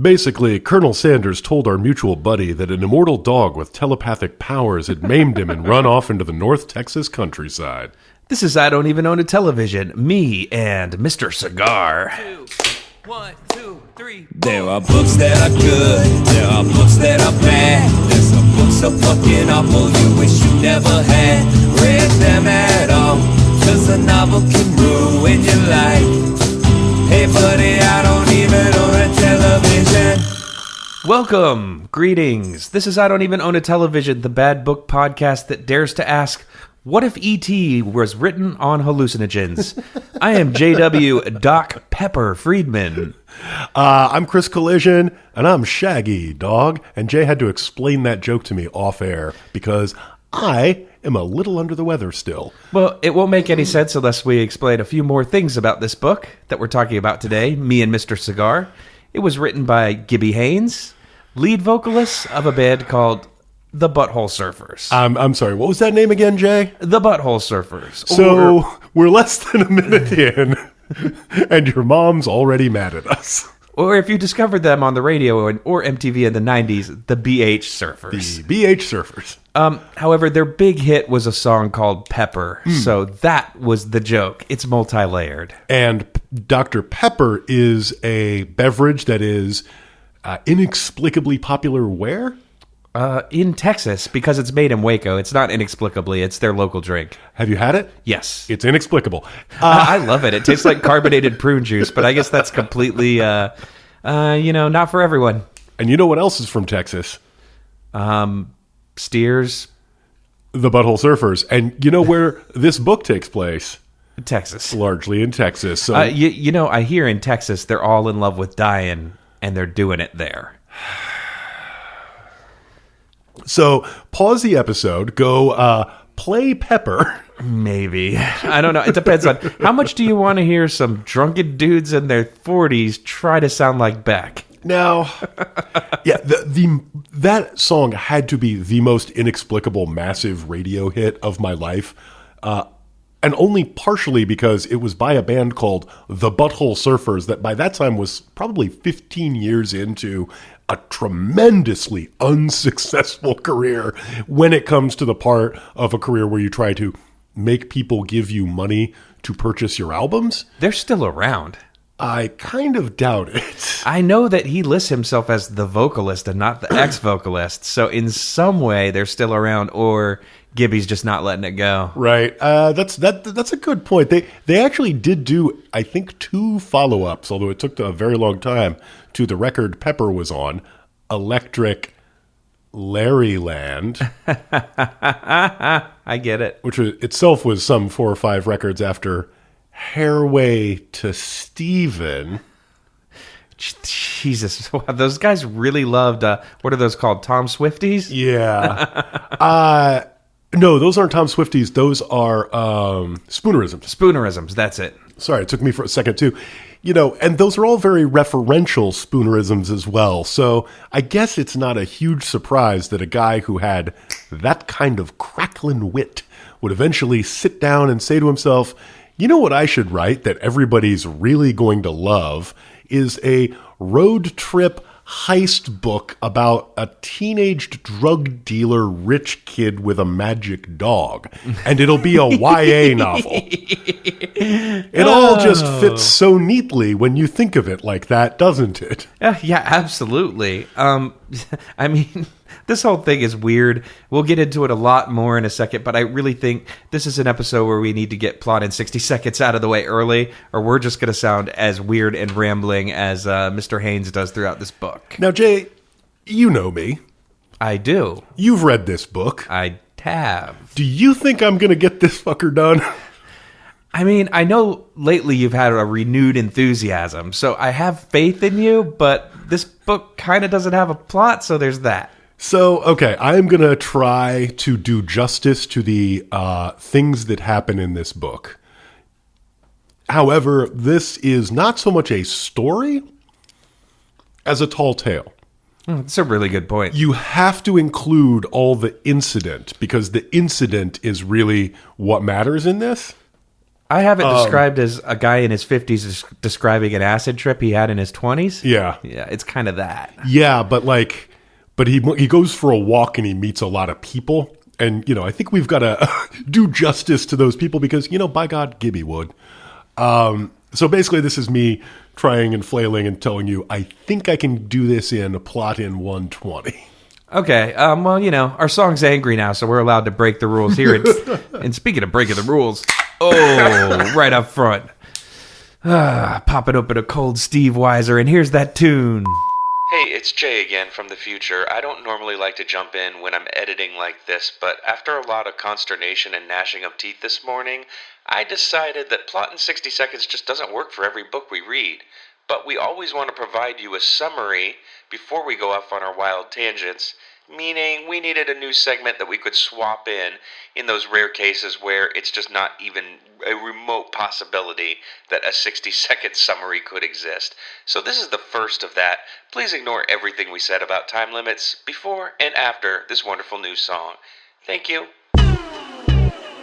Basically, Colonel Sanders told our mutual buddy that an immortal dog with telepathic powers had maimed him and run off into the North Texas countryside. This is I Don't Even Own a Television, me and Mr. Cigar. 1, 2, 3. There are books that are good, there are books that are bad. There's some books so fucking awful you wish you never had read them at all, 'cause a novel can ruin your life. Hey buddy, I don't even own a television. Welcome, greetings. This is I Don't Even Own a Television, the bad book podcast that dares to ask, what if E.T. was written on hallucinogens? I am J.W. Doc Pepper Friedman. I'm Chris Clsn, and I'm Shaggy, dog. And Jay had to explain that joke to me off air because I am a little under the weather still. Well, it won't make any sense unless we explain a few more things about this book that we're talking about today, Me and Mr. Cigar. It was written by Gibby Haynes, lead vocalist of a band called the Butthole Surfers. I'm sorry, what was that name again, Jay? The Butthole Surfers. So, we're less than a minute in, and your mom's already mad at us. Or if you discovered them on the radio or MTV in the 90s, the BH Surfers. The BH Surfers. However, their big hit was a song called Pepper, so that was the joke. It's multi-layered. And Dr. Pepper is a beverage that is inexplicably popular where? In Texas, because it's made in Waco. It's not inexplicably, it's their local drink. Have you had it? Yes. It's inexplicable. I love it. It tastes like carbonated prune juice, but I guess that's completely, not for everyone. And you know what else is from Texas? Steers. The Butthole Surfers. And you know where this book takes place? Texas. Largely in Texas. So I hear in Texas they're all in love with dying, and they're doing it there. So pause the episode, go play Pepper. Maybe. I don't know. It depends on how much do you want to hear some drunken dudes in their 40s try to sound like Beck. Now, yeah, that song had to be the most inexplicable, massive radio hit of my life. And only partially because it was by a band called the Butthole Surfers that by that time was probably 15 years into a tremendously unsuccessful career when it comes to the part of a career where you try to make people give you money to purchase your albums. They're still around. I kind of doubt it. I know that he lists himself as the vocalist and not the ex-vocalist, so in some way they're still around, or Gibby's just not letting it go. Right. That's a good point. They actually did do, I think, 2 follow-ups, although it took a very long time, to the record Pepper was on, Electric Larryland. I get it. Which itself was some 4 or 5 records after Hairway to Steven. Jesus. Wow, those guys really loved, what are those called, Tom Swifties? Yeah. No, those aren't Tom Swifties. Those are Spoonerisms. Spoonerisms, that's it. Sorry, it took me for a second, too. And those are all very referential Spoonerisms as well. So I guess it's not a huge surprise that a guy who had that kind of crackling wit would eventually sit down and say to himself, you know what I should write that everybody's really going to love is a road trip heist book about a teenage drug dealer rich kid with a magic dog. And it'll be a YA novel. It all just fits so neatly when you think of it like that, doesn't it? Yeah, absolutely. I mean, this whole thing is weird. We'll get into it a lot more in a second, but I really think this is an episode where we need to get Plot in 60 Seconds out of the way early, or we're just going to sound as weird and rambling as Mr. Haynes does throughout this book. Now, Jay, you know me. I do. You've read this book. I have. Do you think I'm going to get this fucker done? I mean, I know lately you've had a renewed enthusiasm, so I have faith in you, but this book kind of doesn't have a plot, so there's that. So, okay, I'm going to try to do justice to the things that happen in this book. However, this is not so much a story as a tall tale. That's a really good point. You have to include all the incident, because the incident is really what matters in this. I have it described as a guy in his 50s describing an acid trip he had in his 20s. Yeah. Yeah, it's kind of that. Yeah, but he goes for a walk and he meets a lot of people. And, I think we've got to do justice to those people because, by God, Gibby would. So basically this is me trying and flailing and telling you, I think I can do this in a plot in 120. Okay, well, our song's angry now, so we're allowed to break the rules here. And speaking of breaking the rules, right up front. Popping open a cold Steve Weiser, and here's that tune. Hey, it's Jay again from the future. I don't normally like to jump in when I'm editing like this, but after a lot of consternation and gnashing of teeth this morning, I decided that plot in 60 seconds just doesn't work for every book we read. But we always want to provide you a summary before we go off on our wild tangents, meaning we needed a new segment that we could swap in those rare cases where it's just not even a remote possibility that a 60-second summary could exist. So this is the first of that. Please ignore everything we said about time limits before and after this wonderful new song. Thank you.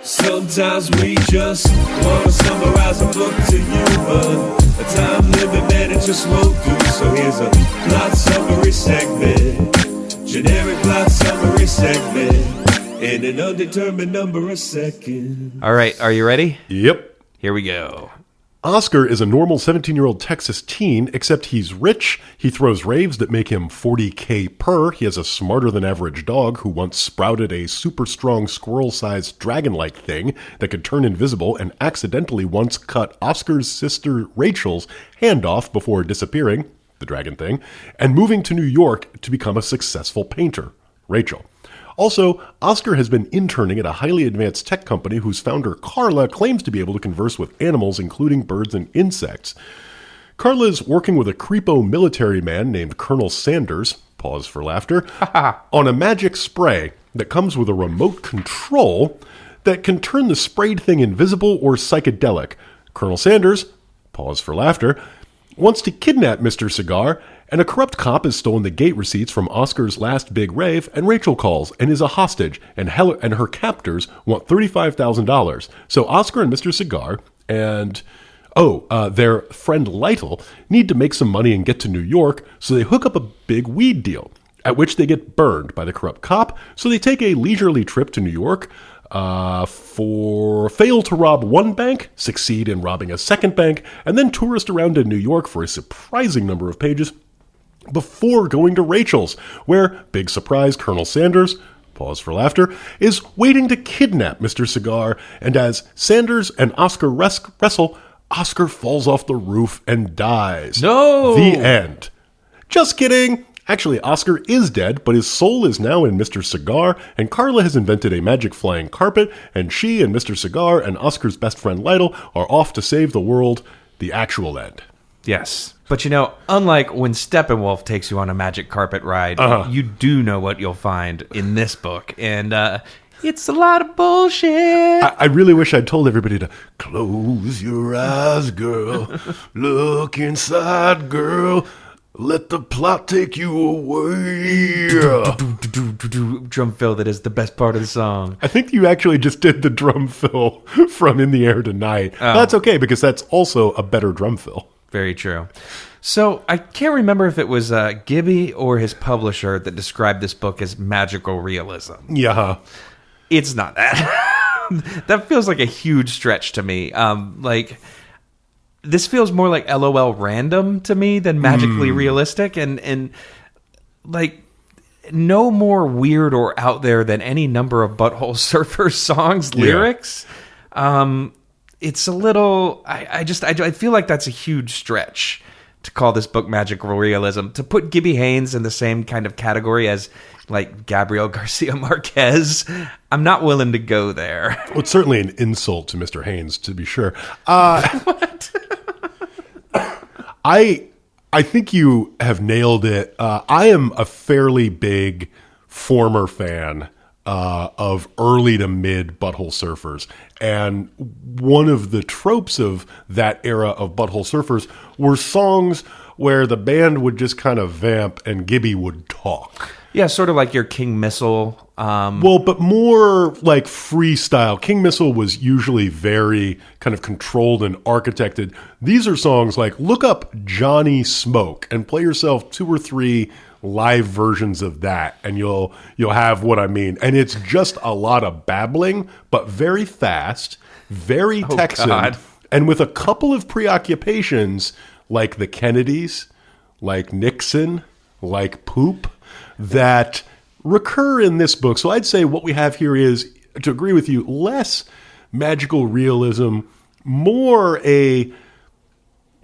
Sometimes we just want to summarize a book to you, but a time limit, man, it just won't do. So here's a plot summary segment, generic plot summary segment, in an undetermined number of seconds. All right, are you ready? Yep. Here we go. Oscar is a normal 17-year-old Texas teen, except he's rich, he throws raves that make him $40K per, he has a smarter-than-average dog who once sprouted a super-strong squirrel-sized dragon-like thing that could turn invisible and accidentally once cut Oscar's sister Rachel's hand off before disappearing, the dragon thing, and moving to New York to become a successful painter, Rachel. Also, Oscar has been interning at a highly advanced tech company whose founder, Carla, claims to be able to converse with animals, including birds and insects. Carla is working with a creepo military man named Colonel Sanders, pause for laughter, on a magic spray that comes with a remote control that can turn the sprayed thing invisible or psychedelic. Colonel Sanders, pause for laughter, wants to kidnap Mr. Cigar, and a corrupt cop has stolen the gate receipts from Oscar's last big rave, and Rachel calls and is a hostage, and her captors want $35,000. So Oscar and Mr. Cigar and, their friend Lytle need to make some money and get to New York, so they hook up a big weed deal, at which they get burned by the corrupt cop, so they take a leisurely trip to New York, fail to rob one bank, succeed in robbing a second bank, and then tourist around in New York for a surprising number of pages before going to Rachel's, where, big surprise, Colonel Sanders, pause for laughter, is waiting to kidnap Mr. Cigar, and as Sanders and Oscar wrestle, Oscar falls off the roof and dies. No! The end. Just kidding! Actually, Oscar is dead, but his soul is now in Mr. Cigar, and Carla has invented a magic flying carpet, and she and Mr. Cigar and Oscar's best friend Lytle are off to save the world, the actual end. Yes. But unlike when Steppenwolf takes you on a magic carpet ride, you do know what you'll find in this book. And it's a lot of bullshit. I really wish I'd told everybody to close your eyes, girl. Look inside, girl. Let the plot take you away. Drum fill that is the best part of the song. I think you actually just did the drum fill from In the Air Tonight. Oh. That's okay, because that's also a better drum fill. Very true. So I can't remember if it was Gibby or his publisher that described this book as magical realism. Yeah. It's not that. That feels like a huge stretch to me. This feels more like LOL random to me than magically realistic, and no more weird or out there than any number of Butthole Surfers songs lyrics. It's a little. I feel like that's a huge stretch to call this book magical realism. To put Gibby Haynes in the same kind of category as Gabriel Garcia Marquez, I'm not willing to go there. Well, it's certainly an insult to Mr. Haynes, to be sure. What? I think you have nailed it. I am a fairly big former fan of early to mid Butthole Surfers. And one of the tropes of that era of Butthole Surfers were songs where the band would just kind of vamp and Gibby would talk. Yeah, sort of like your King Missile. Well, but more like freestyle. King Missile was usually very kind of controlled and architected. These are songs like, look up Johnny Smoke and play yourself 2 or 3 live versions of that, and you'll have what I mean. And it's just a lot of babbling, but very fast, very Texan, God. and with a couple of preoccupations like the Kennedys, like Nixon, like poop, that recur in this book. So I'd say what we have here is, to agree with you, less magical realism, more a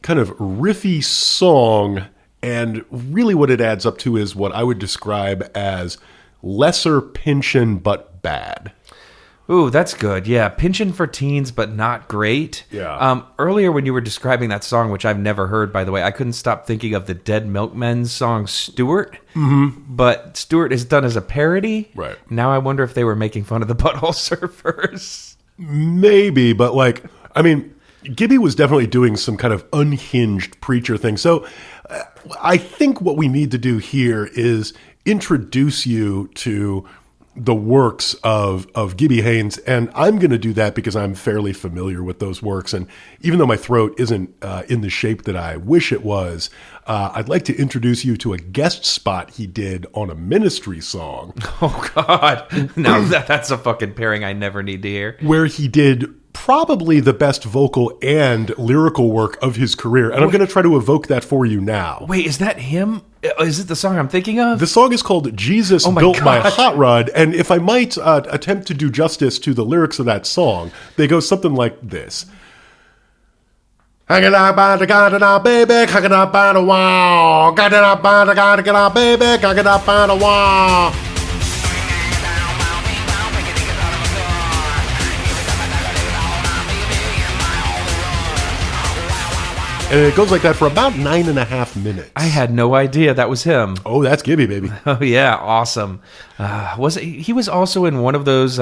kind of riffy song. And really what it adds up to is what I would describe as lesser Pynchon but bad. Ooh, that's good. Yeah, Pynchon for teens, but not great. Yeah. Earlier when you were describing that song, which I've never heard, by the way, I couldn't stop thinking of the Dead Milkmen's song Stuart. Mm-hmm. But Stuart is done as a parody. Right. Now I wonder if they were making fun of the Butthole Surfers. Maybe, but like, I mean, Gibby was definitely doing some kind of unhinged preacher thing. So I think what we need to do here is introduce you to the works of Gibby Haynes, and I'm going to do that because I'm fairly familiar with those works. And even though my throat isn't in the shape that I wish it was, I'd like to introduce you to a guest spot he did on a Ministry song. Oh, God. Now that's a fucking pairing I never need to hear. Where he did probably the best vocal and lyrical work of his career. And I'm going to try to evoke that for you now. Wait, is that him? Is it the song I'm thinking of? The song is called Jesus Built My Hot Rod. And if I might attempt to do justice to the lyrics of that song, they go something like this. Hanging out by the garden, baby, hanging out by the wall. Got it up by the garden, baby, got it up by the wall. And it goes like that for about 9.5 minutes. I had no idea that was him. Oh, that's Gibby, baby. Oh yeah, awesome. He was also in one of those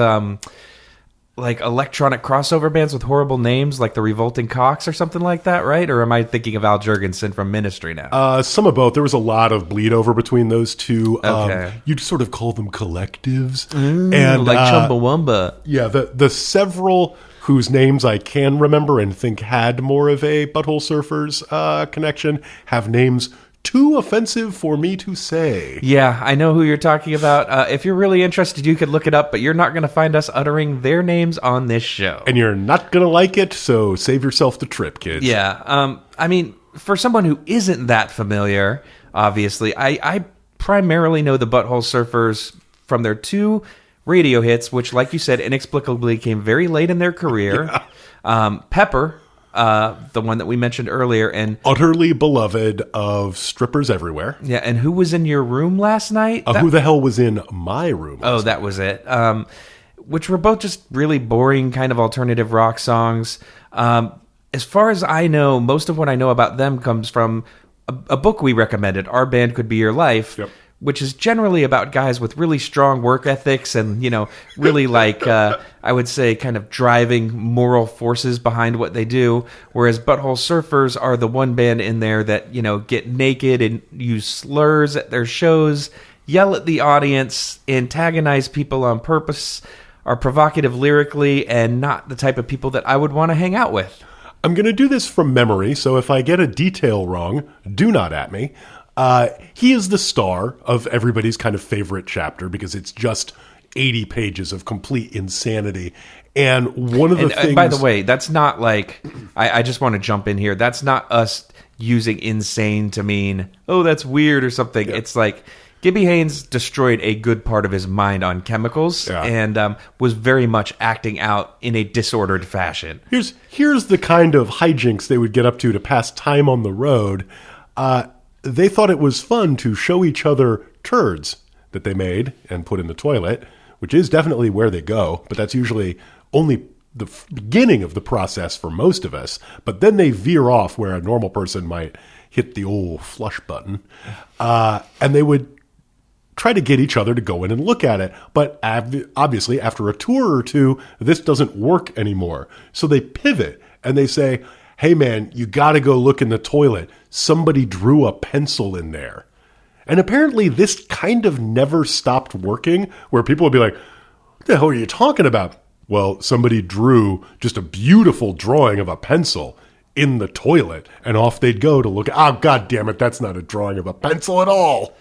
like electronic crossover bands with horrible names, like the Revolting Cocks or something like that, right? Or am I thinking of Al Jurgensen from Ministry now? Some of both. There was a lot of bleed over between those two. Okay. You'd sort of call them collectives, and like Chumbawamba. Yeah, the several whose names I can remember and think had more of a Butthole Surfers connection have names too offensive for me to say. Yeah, I know who you're talking about. If you're really interested, you could look it up, but you're not going to find us uttering their names on this show. And you're not going to like it, so save yourself the trip, kids. Yeah, I mean, for someone who isn't that familiar, obviously, I primarily know the Butthole Surfers from their 2 radio hits, which, like you said, inexplicably came very late in their career. Yeah. Pepper, the one that we mentioned earlier, and utterly beloved of strippers everywhere. Yeah, and Who Was in Your Room Last Night? Who the hell was in my room? That was it. Which were both just really boring kind of alternative rock songs. As far as I know, most of what I know about them comes from a book we recommended, Our Band Could Be Your Life. Yep. Which is generally about guys with really strong work ethics and, really like, I would say, kind of driving moral forces behind what they do. Whereas Butthole Surfers are the one band in there that, get naked and use slurs at their shows, yell at the audience, antagonize people on purpose, are provocative lyrically, and not the type of people that I would want to hang out with. I'm going to do this from memory, so if I get a detail wrong, do not at me. He is the star of everybody's kind of favorite chapter because it's just 80 pages of complete insanity. And one of the things... by the way, that's not like... I just want to jump in here. That's not us using insane to mean, oh, that's weird or something. Yeah. It's like Gibby Haynes destroyed a good part of his mind on chemicals and was very much acting out in a disordered fashion. Here's the kind of hijinks they would get up to pass time on the road. They thought it was fun to show each other turds that they made and put in the toilet, which is definitely where they go, but that's usually only the beginning of the process for most of us. But then they veer off where a normal person might hit the old flush button, and they would try to get each other to go in and look at it. But obviously, after a tour or two, this doesn't work anymore. So they pivot, and they say, hey, man, you got to go look in the toilet. Somebody drew a pencil in there. And apparently this kind of never stopped working, where people would be like, what the hell are you talking about? Well, somebody drew just a beautiful drawing of a pencil in the toilet, and off they'd go to look. Oh, God damn it, that's not a drawing of a pencil at all.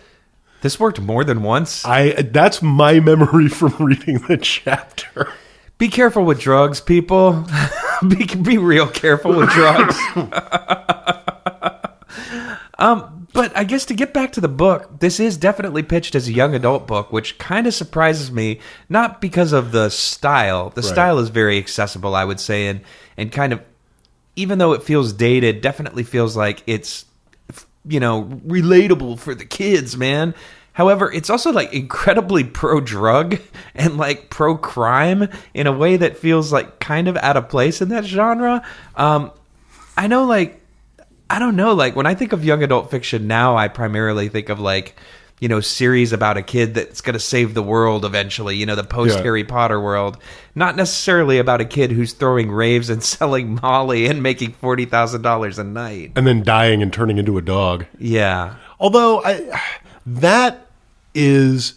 This worked more than once. That's my memory from reading the chapter. Be careful with drugs, people. be real careful with drugs. But I guess to get back to the book, this is definitely pitched as a young adult book, which kind of surprises me, not because of the style. The style is very accessible, I would say, and kind of, even though it feels dated, definitely feels like it's, relatable for the kids, man. However, it's also like incredibly pro-drug and like pro-crime in a way that feels like kind of out of place in that genre. I know, like, I don't know, like when I think of young adult fiction now, I primarily think of like, series about a kid that's going to save the world eventually, the post-Harry Potter world. Not necessarily about a kid who's throwing raves and selling Molly and making $40,000 a night. And then dying and turning into a dog. Yeah. Although, that is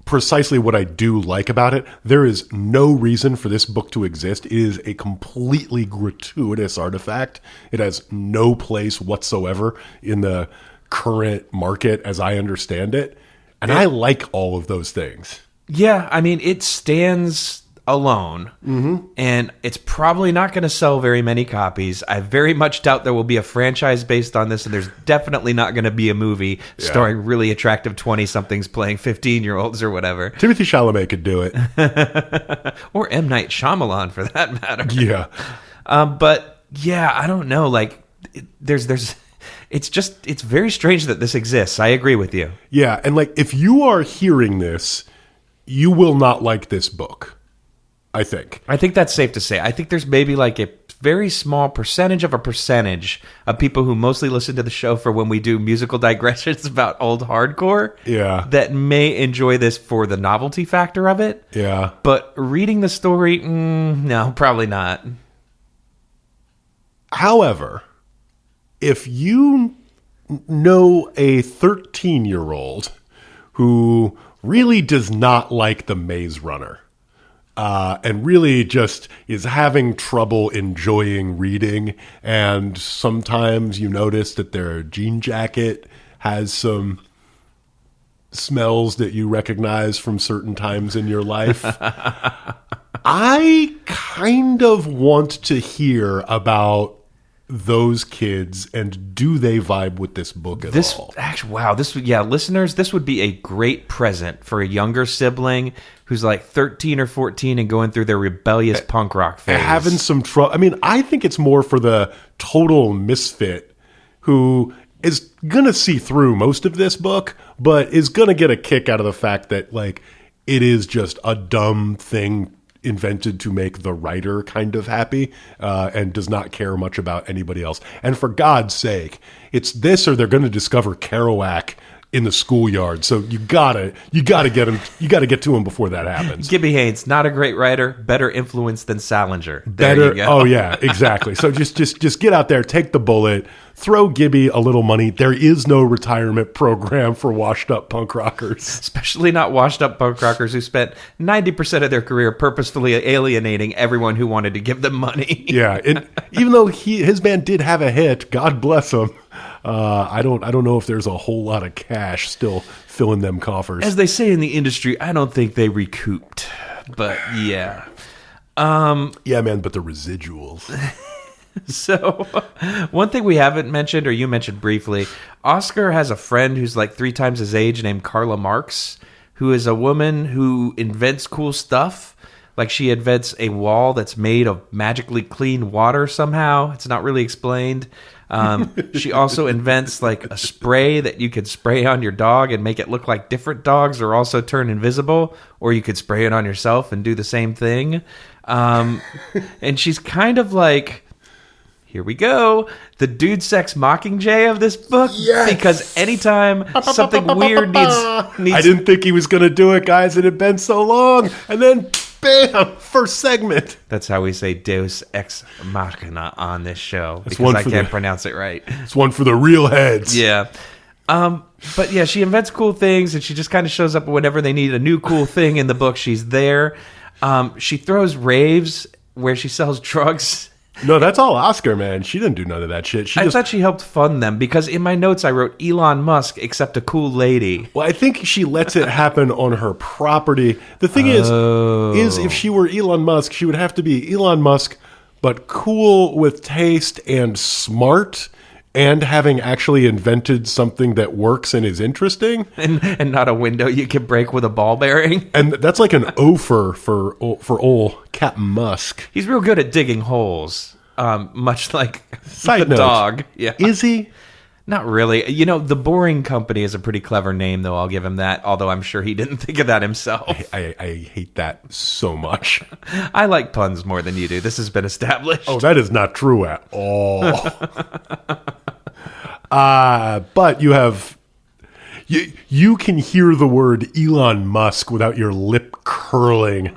precisely what I do like about it. There is no reason for this book to exist. It is a completely gratuitous artifact. It has no place whatsoever in the current market as I understand it. And I like all of those things. Yeah, I mean, it stands alone, and it's probably not going to sell very many copies. I very much doubt there will be a franchise based on this, and there's definitely not going to be a movie starring really attractive 20-somethings playing 15-year-olds or whatever. Timothy Chalamet could do it. Or M. Night Shyamalan, for that matter. Yeah. But, yeah, I don't know. Like, it's very strange that this exists. I agree with you. Yeah, and like, if you are hearing this, you will not like this book. I think that's safe to say. I think there's maybe like a very small percentage of people who mostly listen to the show for when we do musical digressions about old hardcore. Yeah. That may enjoy this for the novelty factor of it. Yeah. But reading the story, no, probably not. However, if you know a 13-year-old who really does not like The Maze Runner, and really just is having trouble enjoying reading, and sometimes you notice that their jean jacket has some smells that you recognize from certain times in your life, I kind of want to hear about those kids, and do they vibe with this book at all? Actually, wow, listeners, this would be a great present for a younger sibling who's like 13 or 14 and going through their rebellious punk rock phase. Having some trouble. I mean, I think it's more for the total misfit who is going to see through most of this book, but is going to get a kick out of the fact that, like, it is just a dumb thing invented to make the writer kind of happy, and does not care much about anybody else. And for God's sake, it's this or they're going to discover Kerouac in the schoolyard. So you gotta get him. You gotta get to him before that happens. Gibby Haynes, not a great writer, better influence than Salinger. There you go. Oh yeah, exactly. So just get out there, take the bullet, throw Gibby a little money. There is no retirement program for washed up punk rockers, especially not washed up punk rockers who spent 90% of their career purposefully alienating everyone who wanted to give them money. Yeah, even though his band did have a hit, God bless him. I don't know if there's a whole lot of cash still filling them coffers. As they say in the industry, I don't think they recouped. But yeah. Yeah, man, but the residuals. So, one thing we haven't mentioned, or you mentioned briefly, Oscar has a friend who's like 3 times his age named Carla Marx, who is a woman who invents cool stuff. Like, she invents a wall that's made of magically clean water somehow. It's not really explained. She also invents like a spray that you could spray on your dog and make it look like different dogs or also turn invisible, or you could spray it on yourself and do the same thing. And she's kind of like, here we go, the dude sex Mockingjay of this book. Yes! Because anytime something weird needs I didn't think he was going to do it, guys. It had been so long. And then bam, first segment. That's how we say Deus Ex Machina on this show, because I can't pronounce it right. It's one for the real heads. Yeah. But yeah, she invents cool things, and she just kind of shows up whenever they need a new cool thing in the book. She's there. She throws raves where she sells drugs. No, that's all Oscar, man. She didn't do none of that shit. I thought she helped fund them, because in my notes I wrote Elon Musk except a cool lady. Well, I think she lets it happen on her property. The thing is if she were Elon Musk, she would have to be Elon Musk, but cool with taste and smart, and having actually invented something that works and is interesting. And not a window you can break with a ball bearing. And that's like an offer for old Captain Musk. He's real good at digging holes, much like Side the note, dog. Yeah. Is he? Not really. You know, The Boring Company is a pretty clever name, though. I'll give him that, although I'm sure he didn't think of that himself. I hate that so much. I like puns more than you do. This has been established. Oh, that is not true at all. But you have... You can hear the word Elon Musk without your lip curling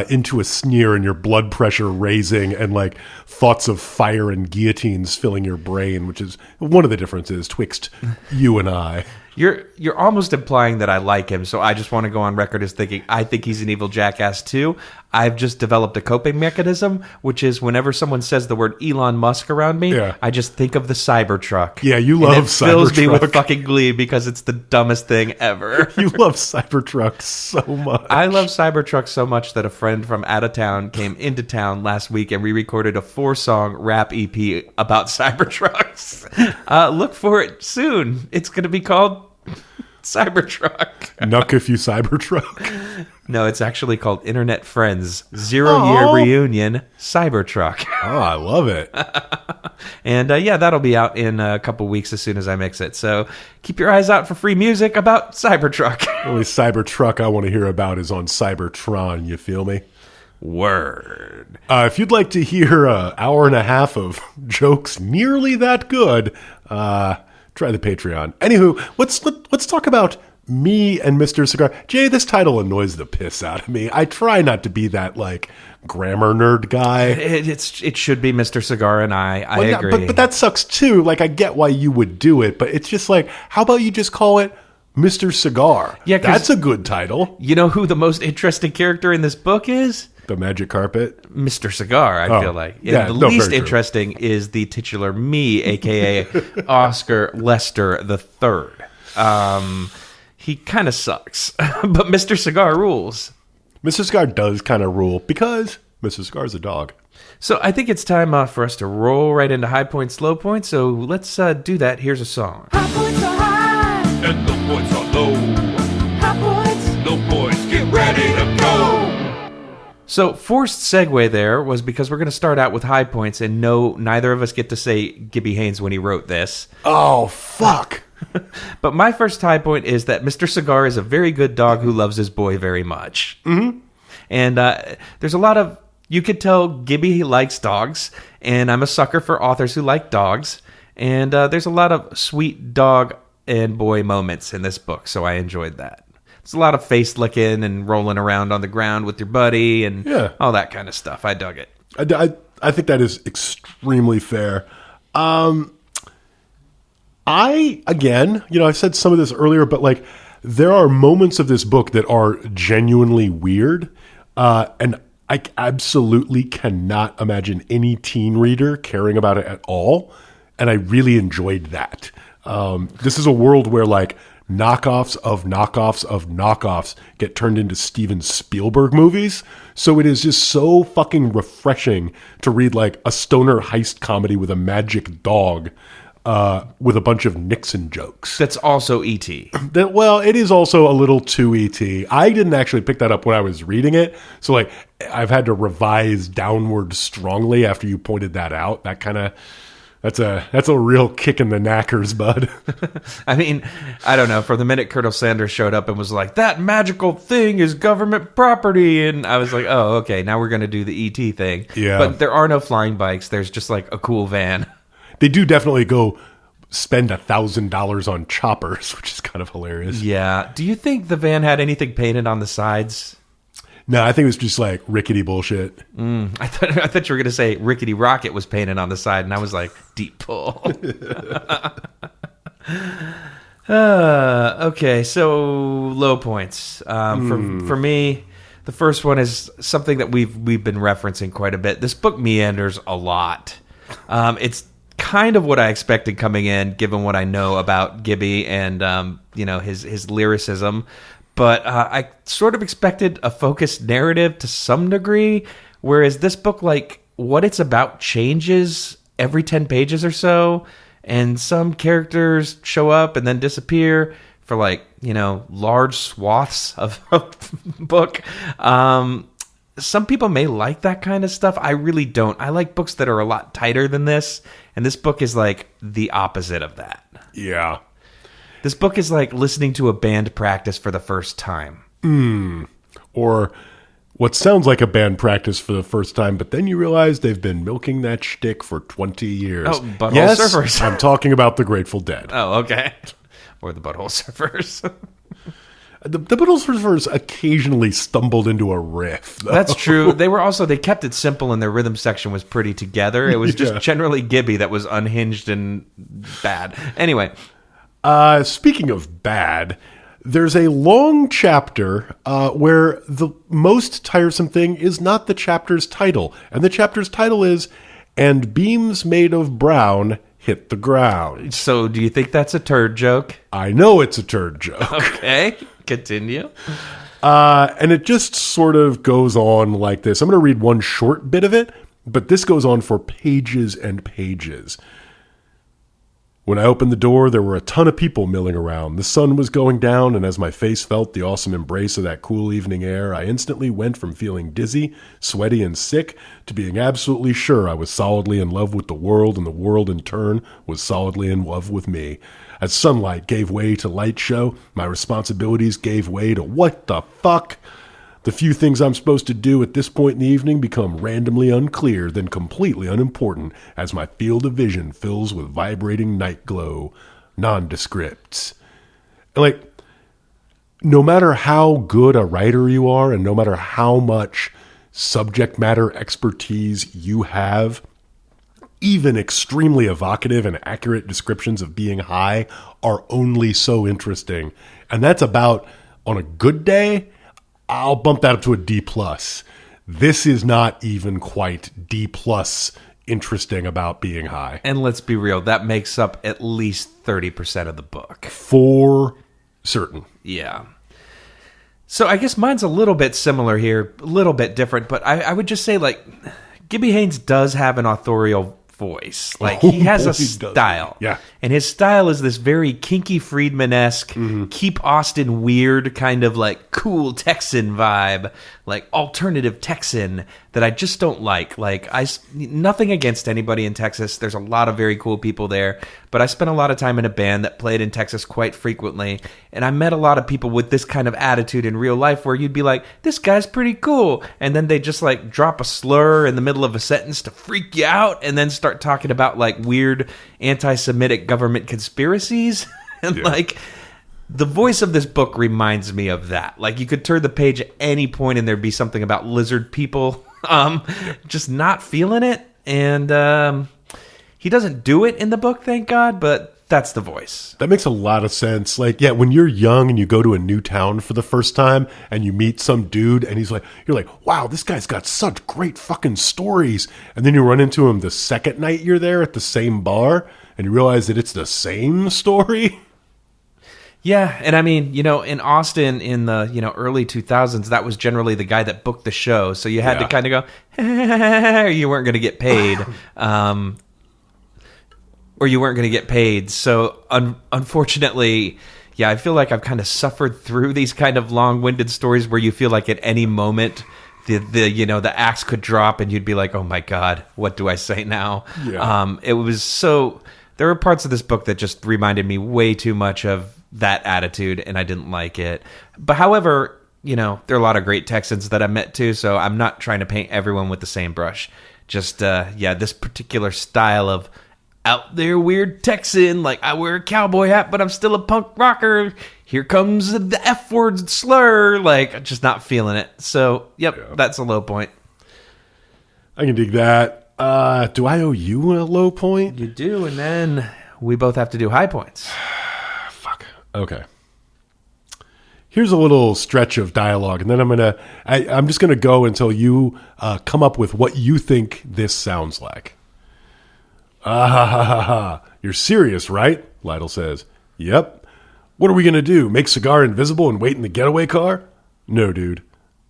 into a sneer and your blood pressure raising and like thoughts of fire and guillotines filling your brain, which is one of the differences twixt you and I. You're almost implying that I like him, so I just want to go on record as thinking I think he's an evil jackass too. I've just developed a coping mechanism, which is whenever someone says the word Elon Musk around me, I just think of the Cybertruck. Yeah, you love Cybertruck. It fills me with fucking glee because it's the dumbest thing ever. You love Cybertruck so much. I love Cybertruck so much that a friend from out of town came into town last week and we recorded a 4-song rap EP about Cybertrucks. Look for it soon. It's going to be called Cybertruck. Nuck if you Cybertruck. No, it's actually called Internet Friends 0-Year Reunion Cybertruck. Oh, I love it. And yeah, that'll be out in a couple weeks as soon as I mix it. So keep your eyes out for free music about Cybertruck. The only Cybertruck I want to hear about is on Cybertron, you feel me? Word. If you'd like to hear an hour and a half of jokes nearly that good, try the Patreon. Anywho, let's talk about me and Mr. Cigar. Jay, this title annoys the piss out of me. I try not to be that, like, grammar nerd guy. It should be Mr. Cigar and I agree. But that sucks, too. Like, I get why you would do it, but it's just like, how about you just call it Mr. Cigar? Yeah, that's a good title. You know who the most interesting character in this book is? The magic carpet? Mr. Cigar, I feel like. And the least interesting is the titular me, a.k.a. Oscar Lester III. He kind of sucks, but Mr. Cigar rules. Mr. Cigar does kind of rule because Mr. Cigar's a dog. So I think it's time for us to roll right into high points, low points. So let's do that. Here's a song. High points are high, and low points are low. High points, low points, get ready to go. So forced segue there was because we're going to start out with high points, and no, neither of us get to say Gibby Haynes when he wrote this. Oh, fuck. But my first high point is that Mr. Cigar is a very good dog who loves his boy very much. Mm-hmm. And there's a lot of... You could tell Gibby likes dogs, and I'm a sucker for authors who like dogs. And there's a lot of sweet dog and boy moments in this book, so I enjoyed that. There's a lot of face licking and rolling around on the ground with your buddy and all that kind of stuff. I dug it. I think that is extremely fair. Again, I said some of this earlier, but like there are moments of this book that are genuinely weird. And I absolutely cannot imagine any teen reader caring about it at all. And I really enjoyed that. This is a world where like knockoffs of knockoffs of knockoffs get turned into Steven Spielberg movies. So it is just so fucking refreshing to read like a stoner heist comedy with a magic dog. With a bunch of Nixon jokes. That's also E.T. Well, it is also a little too E.T. I didn't actually pick that up when I was reading it. So, like, I've had to revise downward strongly after you pointed that out. That kind of... That's a real kick in the knackers, bud. I mean, I don't know. For the minute Colonel Sanders showed up and was like, that magical thing is government property. And I was like, oh, okay, now we're going to do the E.T. thing. Yeah. But there are no flying bikes. There's just, like, a cool van. They do definitely go spend $1,000 on choppers, which is kind of hilarious. Yeah. Do you think the van had anything painted on the sides? No, I think it was just like rickety bullshit. I thought you were going to say rickety rocket was painted on the side, and I was like, deep pull. Okay, so low points. For me, the first one is something that we've been referencing quite a bit. This book meanders a lot. It's kind of what I expected coming in, given what I know about Gibby and his lyricism. But I sort of expected a focused narrative to some degree, whereas this book, like, what it's about changes every 10 pages or so. And some characters show up and then disappear for large swaths of a book. Some people may like that kind of stuff. I really don't. I like books that are a lot tighter than this. And this book is like the opposite of that. Yeah. This book is like listening to a band practice for the first time. Or what sounds like a band practice for the first time, but then you realize they've been milking that shtick for 20 years. Oh, Butthole Surfers. I'm talking about the Grateful Dead. Oh, okay. Or the Butthole Surfers. The Butthole Surfers occasionally stumbled into a riff, though. That's true. They kept it simple, and their rhythm section was pretty together. It was just generally Gibby that was unhinged and bad. Anyway. Speaking of bad, there's a long chapter where the most tiresome thing is not the chapter's title. And the chapter's title is, "And Beams Made of Brown Hit the Ground." So do you think that's a turd joke? I know it's a turd joke. Okay, continue. And it just sort of goes on like this. I'm going to read one short bit of it, but this goes on for pages and pages. When I opened the door, there were a ton of people milling around. The sun was going down, and as my face felt the awesome embrace of that cool evening air, I instantly went from feeling dizzy, sweaty, and sick to being absolutely sure I was solidly in love with the world, and the world in turn was solidly in love with me. As sunlight gave way to light show, my responsibilities gave way to what the fuck? The few things I'm supposed to do at this point in the evening become randomly unclear, then completely unimportant, as my field of vision fills with vibrating night glow, nondescripts. And no matter how good a writer you are, and no matter how much subject matter expertise you have, even extremely evocative and accurate descriptions of being high are only so interesting. And that's about, on a good day, I'll bump that up to a D+. This is not even quite D+ interesting about being high. And let's be real, that makes up at least 30% of the book. For certain. Yeah. So I guess mine's a little bit similar here, a little bit different, but I would just say, Gibby Haynes does have an authorial voice. He has a style. Yeah. And his style is this very Kinky Friedman-esque, keep Austin weird kind of cool Texan vibe, alternative Texan that I just don't like. Nothing against anybody in Texas. There's a lot of very cool people there, but I spent a lot of time in a band that played in Texas quite frequently, and I met a lot of people with this kind of attitude in real life where you'd be like, this guy's pretty cool, and then they just drop a slur in the middle of a sentence to freak you out, and then start talking about weird anti-Semitic government conspiracies. And the voice of this book reminds me of that. You could turn the page at any point and there'd be something about lizard people. Just not feeling it. And he doesn't do it in the book, thank God, but that's the voice. That makes a lot of sense. When you're young and you go to a new town for the first time and you meet some dude and you're like, wow, this guy's got such great fucking stories. And then you run into him the second night you're there at the same bar and you realize that it's the same story. Yeah, and I mean, in Austin in the, early 2000s, that was generally the guy that booked the show. So you had to kind of go, or you weren't going to get paid. So unfortunately, I feel like I've kind of suffered through these kind of long-winded stories where you feel like at any moment the axe could drop and you'd be like, oh my God, what do I say now? Yeah. It was so, there were parts of this book that just reminded me way too much of that attitude, and I didn't like it. But however, there are a lot of great Texans that I met too, so I'm not trying to paint everyone with the same brush. Just, this particular style of out there weird Texan, I wear a cowboy hat, but I'm still a punk rocker. Here comes the F word slur, just not feeling it. So, that's a low point. I can dig that. Do I owe you a low point? You do, and then we both have to do high points. Fuck. Okay. Here's a little stretch of dialogue, and then I'm just gonna go until you come up with what you think this sounds like. Ah ha ha ha ha! You're serious, right? Lytle says. Yep. What are we gonna do? Make Cigar invisible and wait in the getaway car? No, dude.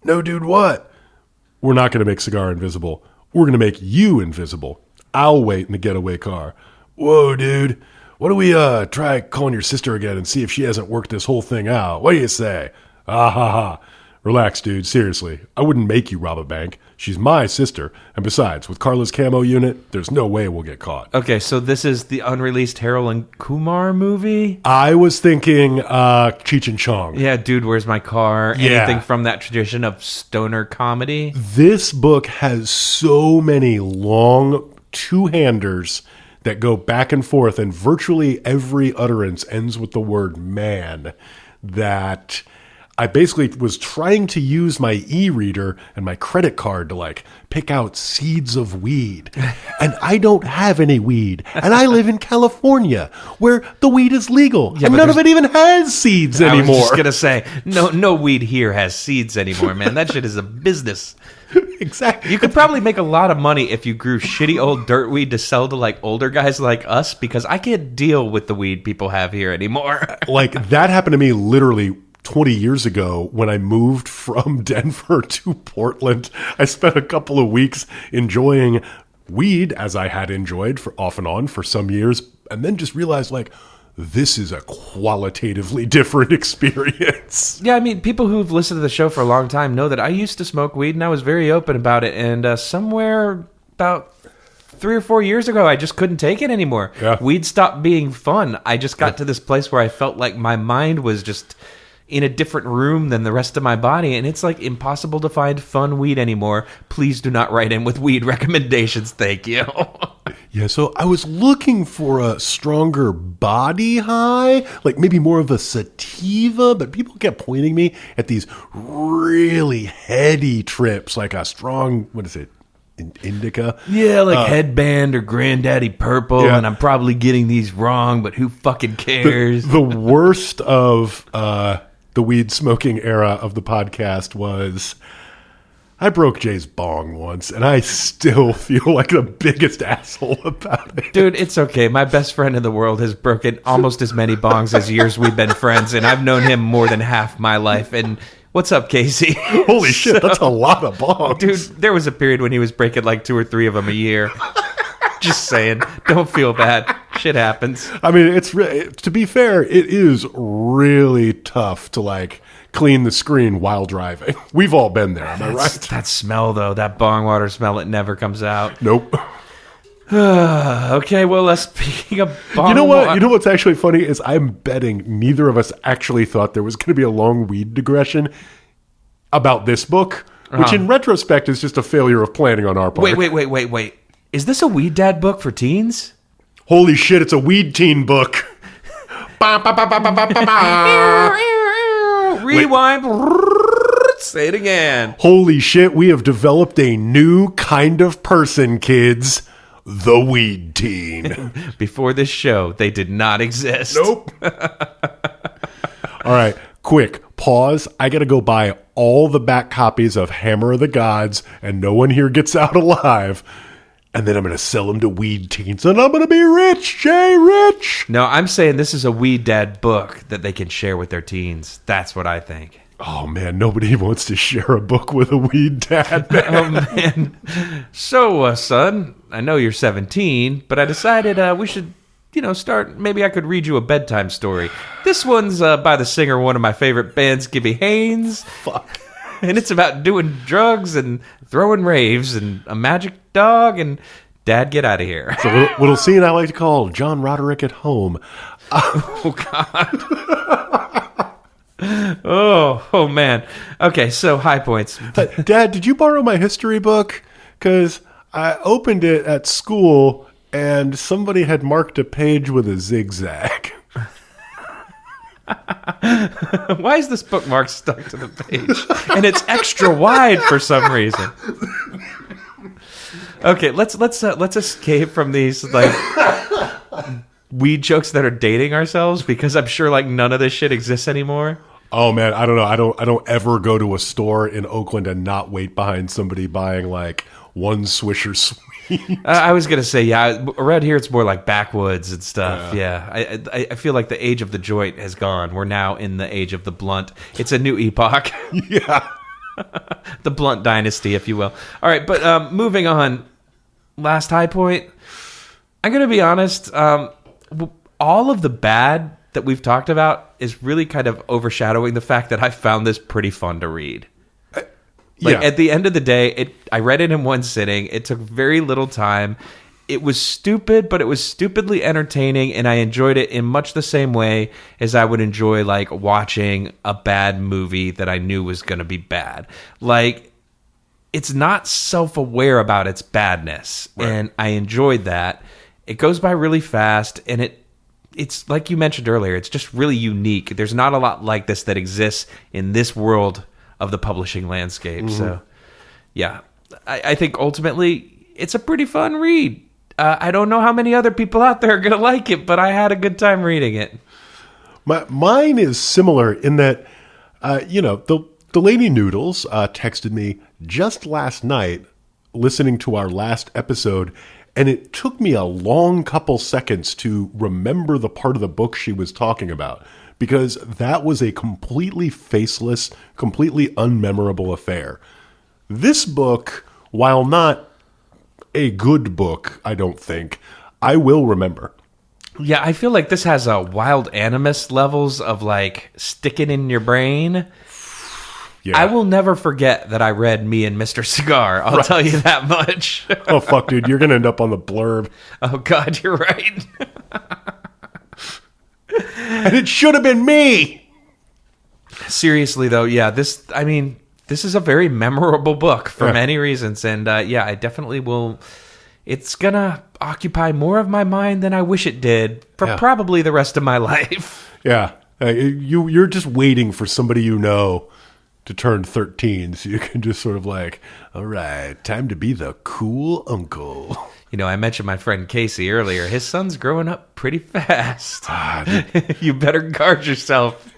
No, dude. What? We're not gonna make Cigar invisible. We're gonna make you invisible. I'll wait in the getaway car. Whoa, dude. What do we try calling your sister again and see if she hasn't worked this whole thing out? What do you say? Ah ha ha. Relax, dude. Seriously. I wouldn't make you rob a bank. She's my sister. And besides, with Carla's camo unit, there's no way we'll get caught. Okay, so this is the unreleased Harold and Kumar movie? I was thinking Cheech and Chong. Yeah, Dude, Where's My Car? Yeah. Anything from that tradition of stoner comedy? This book has so many long two-handers that go back and forth, and virtually every utterance ends with the word man, that I basically was trying to use my e-reader and my credit card to like pick out seeds of weed. And I don't have any weed. And I live in California where the weed is legal. Yeah, and none of it even has seeds anymore. I was just going to say, no weed here has seeds anymore, man. That shit is a business. Exactly. You could probably make a lot of money if you grew shitty old dirt weed to sell to like older guys like us, because I can't deal with the weed people have here anymore. Like that happened to me literally 20 years ago when I moved from Denver to Portland. I spent a couple of weeks enjoying weed, as I had enjoyed for off and on for some years, and then just realized like, this is a qualitatively different experience. Yeah, I mean, people who've listened to the show for a long time know that I used to smoke weed, and I was very open about it. And somewhere about 3 or 4 years ago, I just couldn't take it anymore. Yeah. Weed stopped being fun. I just got to this place where I felt like my mind was just in a different room than the rest of my body, and it's like impossible to find fun weed anymore. Please do not write in with weed recommendations. Thank you. Yeah, so I was looking for a stronger body high, like maybe more of a sativa, but people kept pointing me at these really heady trips, like a strong, what is it, indica? Yeah, like Headband or Granddaddy Purple, yeah. and I'm probably getting these wrong, but who fucking cares? The worst of the weed smoking era of the podcast was I broke Jay's bong once, and I still feel like the biggest asshole about it. Dude, it's okay. My best friend in the world has broken almost as many bongs as years we've been friends, and I've known him more than half my life. And what's up, Casey? Holy shit, that's a lot of bongs. Dude, there was a period when he was breaking like 2 or 3 of them a year. Just saying. Don't feel bad. Shit happens. I mean, it's to be fair, it is really tough to like clean the screen while driving. We've all been there, am I right? That smell, though, that bong water smell, it never comes out. Nope. Okay, well, speaking of bong You know what? water. You know what's actually funny is I'm betting neither of us actually thought there was going to be a long weed digression about this book, which in retrospect is just a failure of planning on our part. Wait. Is this a Weed Dad book for teens? Holy shit, it's a weed teen book. Rewind. Say it again. Holy shit, we have developed a new kind of person, kids. The weed teen. Before this show, they did not exist. Nope. All right, quick, pause. I got to go buy all the back copies of Hammer of the Gods, and no one here gets out alive. And then I'm going to sell them to weed teens, and I'm going to be rich, Jay, rich. No, I'm saying this is a Weed Dad book that they can share with their teens. That's what I think. Oh, man, nobody wants to share a book with a weed dad, man. Oh, man. So, son, I know you're 17, but I decided we should, start. Maybe I could read you a bedtime story. This one's by the singer of one of my favorite bands, Gibby Haynes. Fuck. And it's about doing drugs and throwing raves and a magic dog and Dad, get out of here. It's a little scene I like to call John Roderick at home. Oh, God. Oh, man. Okay, so high points. Dad, did you borrow my history book? Because I opened it at school and somebody had marked a page with a zigzag. Why is this bookmark stuck to the page? And it's extra wide for some reason. Okay, let's escape from these like weed jokes that are dating ourselves because I'm sure like none of this shit exists anymore. Oh man, I don't know. I don't ever go to a store in Oakland and not wait behind somebody buying like one Swisher Sweet. I was gonna say, yeah. Around here, it's more like backwoods and stuff. Yeah, I feel like the age of the joint has gone. We're now in the age of the blunt. It's a new epoch. Yeah, the blunt dynasty, if you will. All right, but moving on. Last high point. I'm gonna be honest. All of the bad that we've talked about is really kind of overshadowing the fact that I found this pretty fun to read. At the end of the day, I read it in one sitting. It took very little time. It was stupid, but it was stupidly entertaining, and I enjoyed it in much the same way as I would enjoy like watching a bad movie that I knew was going to be bad. Like, it's not self-aware about its badness, and I enjoyed that. It goes by really fast, and it's like you mentioned earlier, it's just really unique. There's not a lot like this that exists in this world of the publishing landscape. Mm-hmm. So, yeah, I think ultimately it's a pretty fun read. I don't know how many other people out there are going to like it, but I had a good time reading it. Mine is similar in that, the Lady Noodles texted me just last night listening to our last episode, and it took me a long couple seconds to remember the part of the book she was talking about, because that was a completely faceless, completely unmemorable affair. This book, while not a good book, I don't think, I will remember. Yeah, I feel like this has a wild animus levels of like sticking in your brain. Yeah. I will never forget that I read Me and Mr. Cigar. I'll tell you that much. Oh, fuck, dude. You're going to end up on the blurb. Oh, God, you're right. And it should have been me. Seriously, though, yeah, this is a very memorable book for many reasons. And, I definitely will. It's going to occupy more of my mind than I wish it did for probably the rest of my life. Yeah. You're just waiting for somebody you know to turn 13 so you can just sort of like, all right, time to be the cool uncle. You know, I mentioned my friend Casey earlier. His son's growing up pretty fast. You better guard yourself.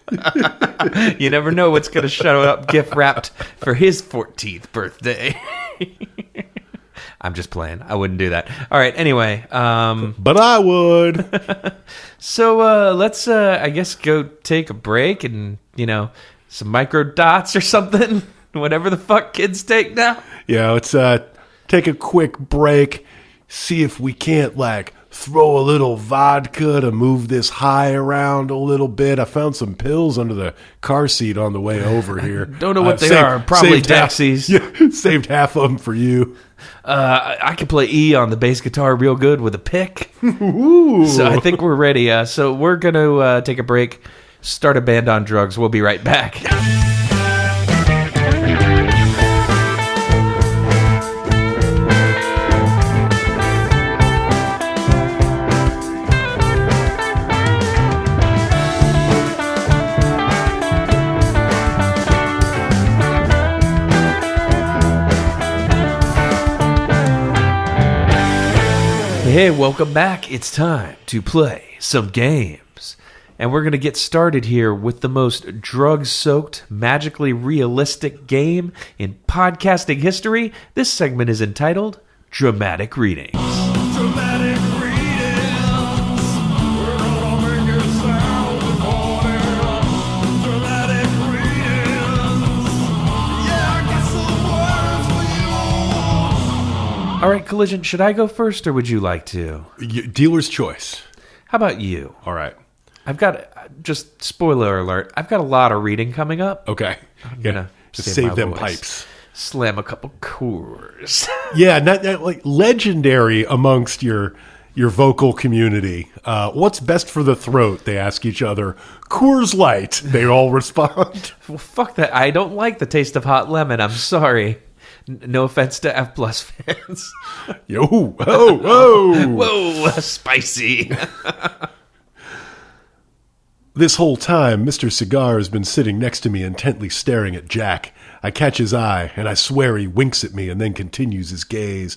You never know what's going to show up gift wrapped for his 14th birthday. I'm just playing. I wouldn't do that. All right, anyway. But I would. So let's, I guess, go take a break and, some micro dots or something. Whatever the fuck kids take now. Yeah, let's take a quick break. See if we can't, throw a little vodka to move this high around a little bit. I found some pills under the car seat on the way over here. Don't know what they are. Probably Dexies. Saved half of them for you. I can play E on the bass guitar real good with a pick. Ooh. So I think we're ready. So we're going to take a break, start a band on drugs. We'll be right back. Hey, welcome back. It's time to play some games. And we're going to get started here with the most drug-soaked, magically realistic game in podcasting history. This segment is entitled Dramatic Readings. Dramatic readings. We're gonna make it sound recorded. Dramatic readings. Yeah, I got some words for you. All right, Collision, should I go first or would you like to? Dealer's choice. How about you? All right. I've got, just spoiler alert, I've got a lot of reading coming up. Okay. I'm going to save them pipes. Slam a couple Coors. Yeah, not legendary amongst your vocal community. What's best for the throat? They ask each other. Coors Light. They all respond. Well, fuck that. I don't like the taste of hot lemon. I'm sorry. No offense to F+ fans. Yo, whoa, spicy. This whole time, Mr. Cigar has been sitting next to me intently staring at Jack. I catch his eye, and I swear he winks at me and then continues his gaze.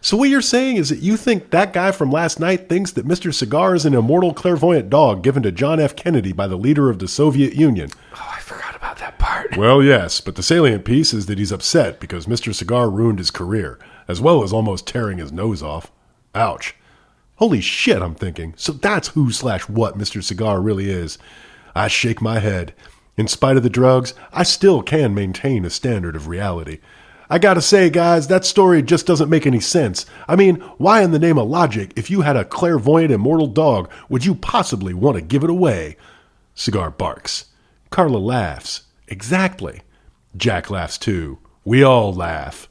So what you're saying is that you think that guy from last night thinks that Mr. Cigar is an immortal clairvoyant dog given to John F. Kennedy by the leader of the Soviet Union. Oh, I forgot about that part. Well, yes, but the salient piece is that he's upset because Mr. Cigar ruined his career, as well as almost tearing his nose off. Ouch. Holy shit, I'm thinking. So that's who/what Mr. Cigar really is. I shake my head. In spite of the drugs, I still can maintain a standard of reality. I gotta say, guys, that story just doesn't make any sense. I mean, why in the name of logic, if you had a clairvoyant immortal dog, would you possibly want to give it away? Cigar barks. Carla laughs. Exactly. Jack laughs too. We all laugh.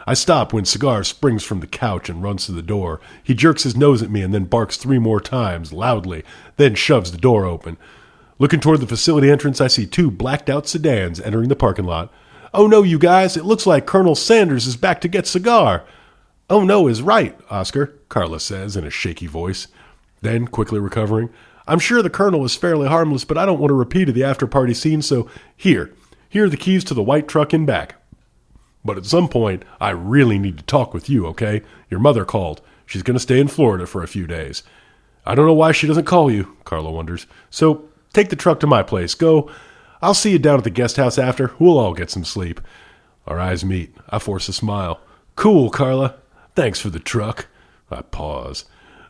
I stop when Cigar springs from the couch and runs to the door. He jerks his nose at me and then barks 3 more times, loudly, then shoves the door open. Looking toward the facility entrance, I see 2 blacked-out sedans entering the parking lot. Oh no, you guys, it looks like Colonel Sanders is back to get Cigar. Oh no is right, Oscar, Carla says in a shaky voice. Then, quickly recovering, I'm sure the Colonel is fairly harmless, but I don't want a repeat of the after-party scene, so here are the keys to the white truck in back. But at some point, I really need to talk with you, okay? Your mother called. She's going to stay in Florida for a few days. I don't know why she doesn't call you, Carla wonders. So, take the truck to my place. Go. I'll see you down at the guest house after. We'll all get some sleep. Our eyes meet. I force a smile. Cool, Carla. Thanks for the truck. I pause.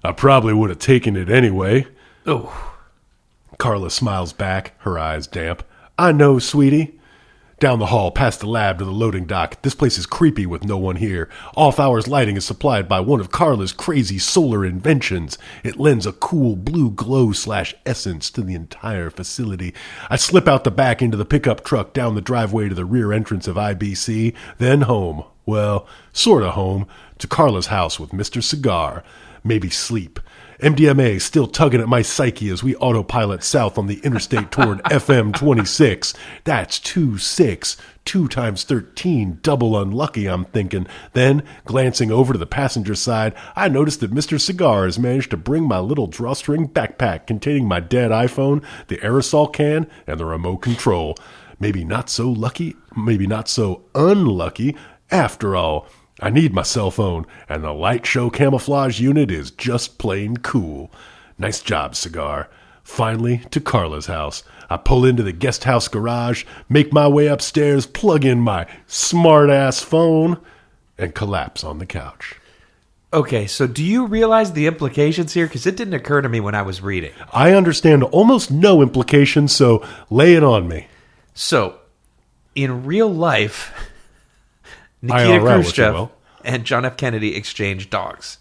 I probably would have taken it anyway. Oh. Carla smiles back, her eyes damp. I know, sweetie. Down the hall, past the lab to the loading dock. This place is creepy with no one here. Off-hours lighting is supplied by one of Carla's crazy solar inventions. It lends a cool blue glow/essence to the entire facility. I slip out the back into the pickup truck down the driveway to the rear entrance of IBC, then home. Well, sort of home, to Carla's house with Mr. Cigar. Maybe sleep. MDMA still tugging at my psyche as we autopilot south on the interstate toward FM 26. That's 26. 2 times 13, double unlucky, I'm thinking. Then, glancing over to the passenger side, I noticed that Mr. Cigar has managed to bring my little drawstring backpack containing my dead iPhone, the aerosol can, and the remote control. Maybe not so lucky, maybe not so unlucky. After all, I need my cell phone, and the light show camouflage unit is just plain cool. Nice job, Cigar. Finally, to Carla's house. I pull into the guest house garage, make my way upstairs, plug in my smart-ass phone, and collapse on the couch. Okay, so do you realize the implications here? Because it didn't occur to me when I was reading. I understand almost no implications, so lay it on me. So, in real life, Nikita Khrushchev and John F. Kennedy exchanged dogs.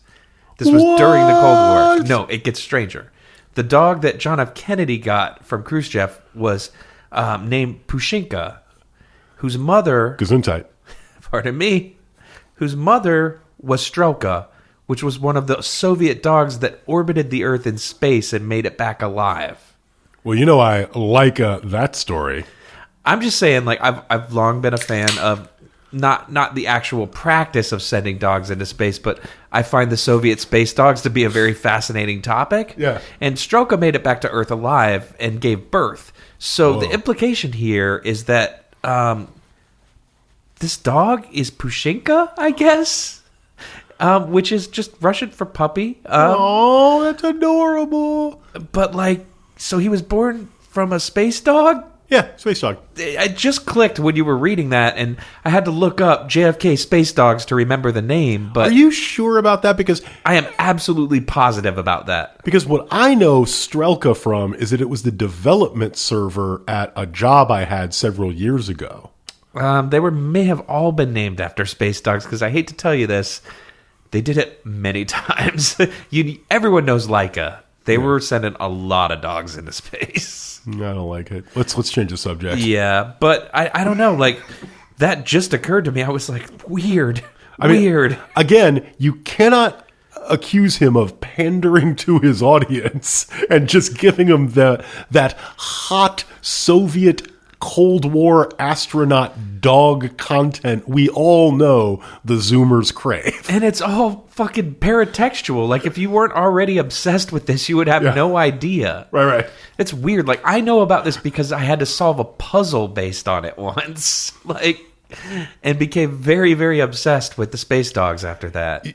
This was during the Cold War. No, it gets stranger. The dog that John F. Kennedy got from Khrushchev was named Pushinka, whose mother... Gesundheit. Pardon me. Whose mother was Strelka, which was one of the Soviet dogs that orbited the Earth in space and made it back alive. Well, you know, I like that story. I'm just saying, like, I've long been a fan of not the actual practice of sending dogs into space, but I find the Soviet space dogs to be a very fascinating topic. Yeah. And Strelka made it back to Earth alive and gave birth. So Whoa. The implication here is that this dog is Pushinka, I guess, which is just Russian for puppy. Oh, that's adorable. But, like, so he was born from a space dog? Yeah, space dog. I just clicked when you were reading that, and I had to look up JFK Space Dogs to remember the name. But are you sure about that? Because I am absolutely positive about that. Because what I know Strelka from is that it was the development server at a job I had several years ago. They may have all been named after space dogs, because I hate to tell you this, they did it many times. Everyone knows Laika. They were sending a lot of dogs into space. I don't like it. Let's change the subject. Yeah, but I don't know. Like, that just occurred to me. I was like, weird. I mean, again, you cannot accuse him of pandering to his audience and just giving him that hot Soviet Cold War astronaut dog content we all know the Zoomers crave. And it's all fucking paratextual. Like, if you weren't already obsessed with this, you would have no idea. Right. It's weird. Like, I know about this because I had to solve a puzzle based on it once. Like, and became very, very obsessed with the space dogs after that.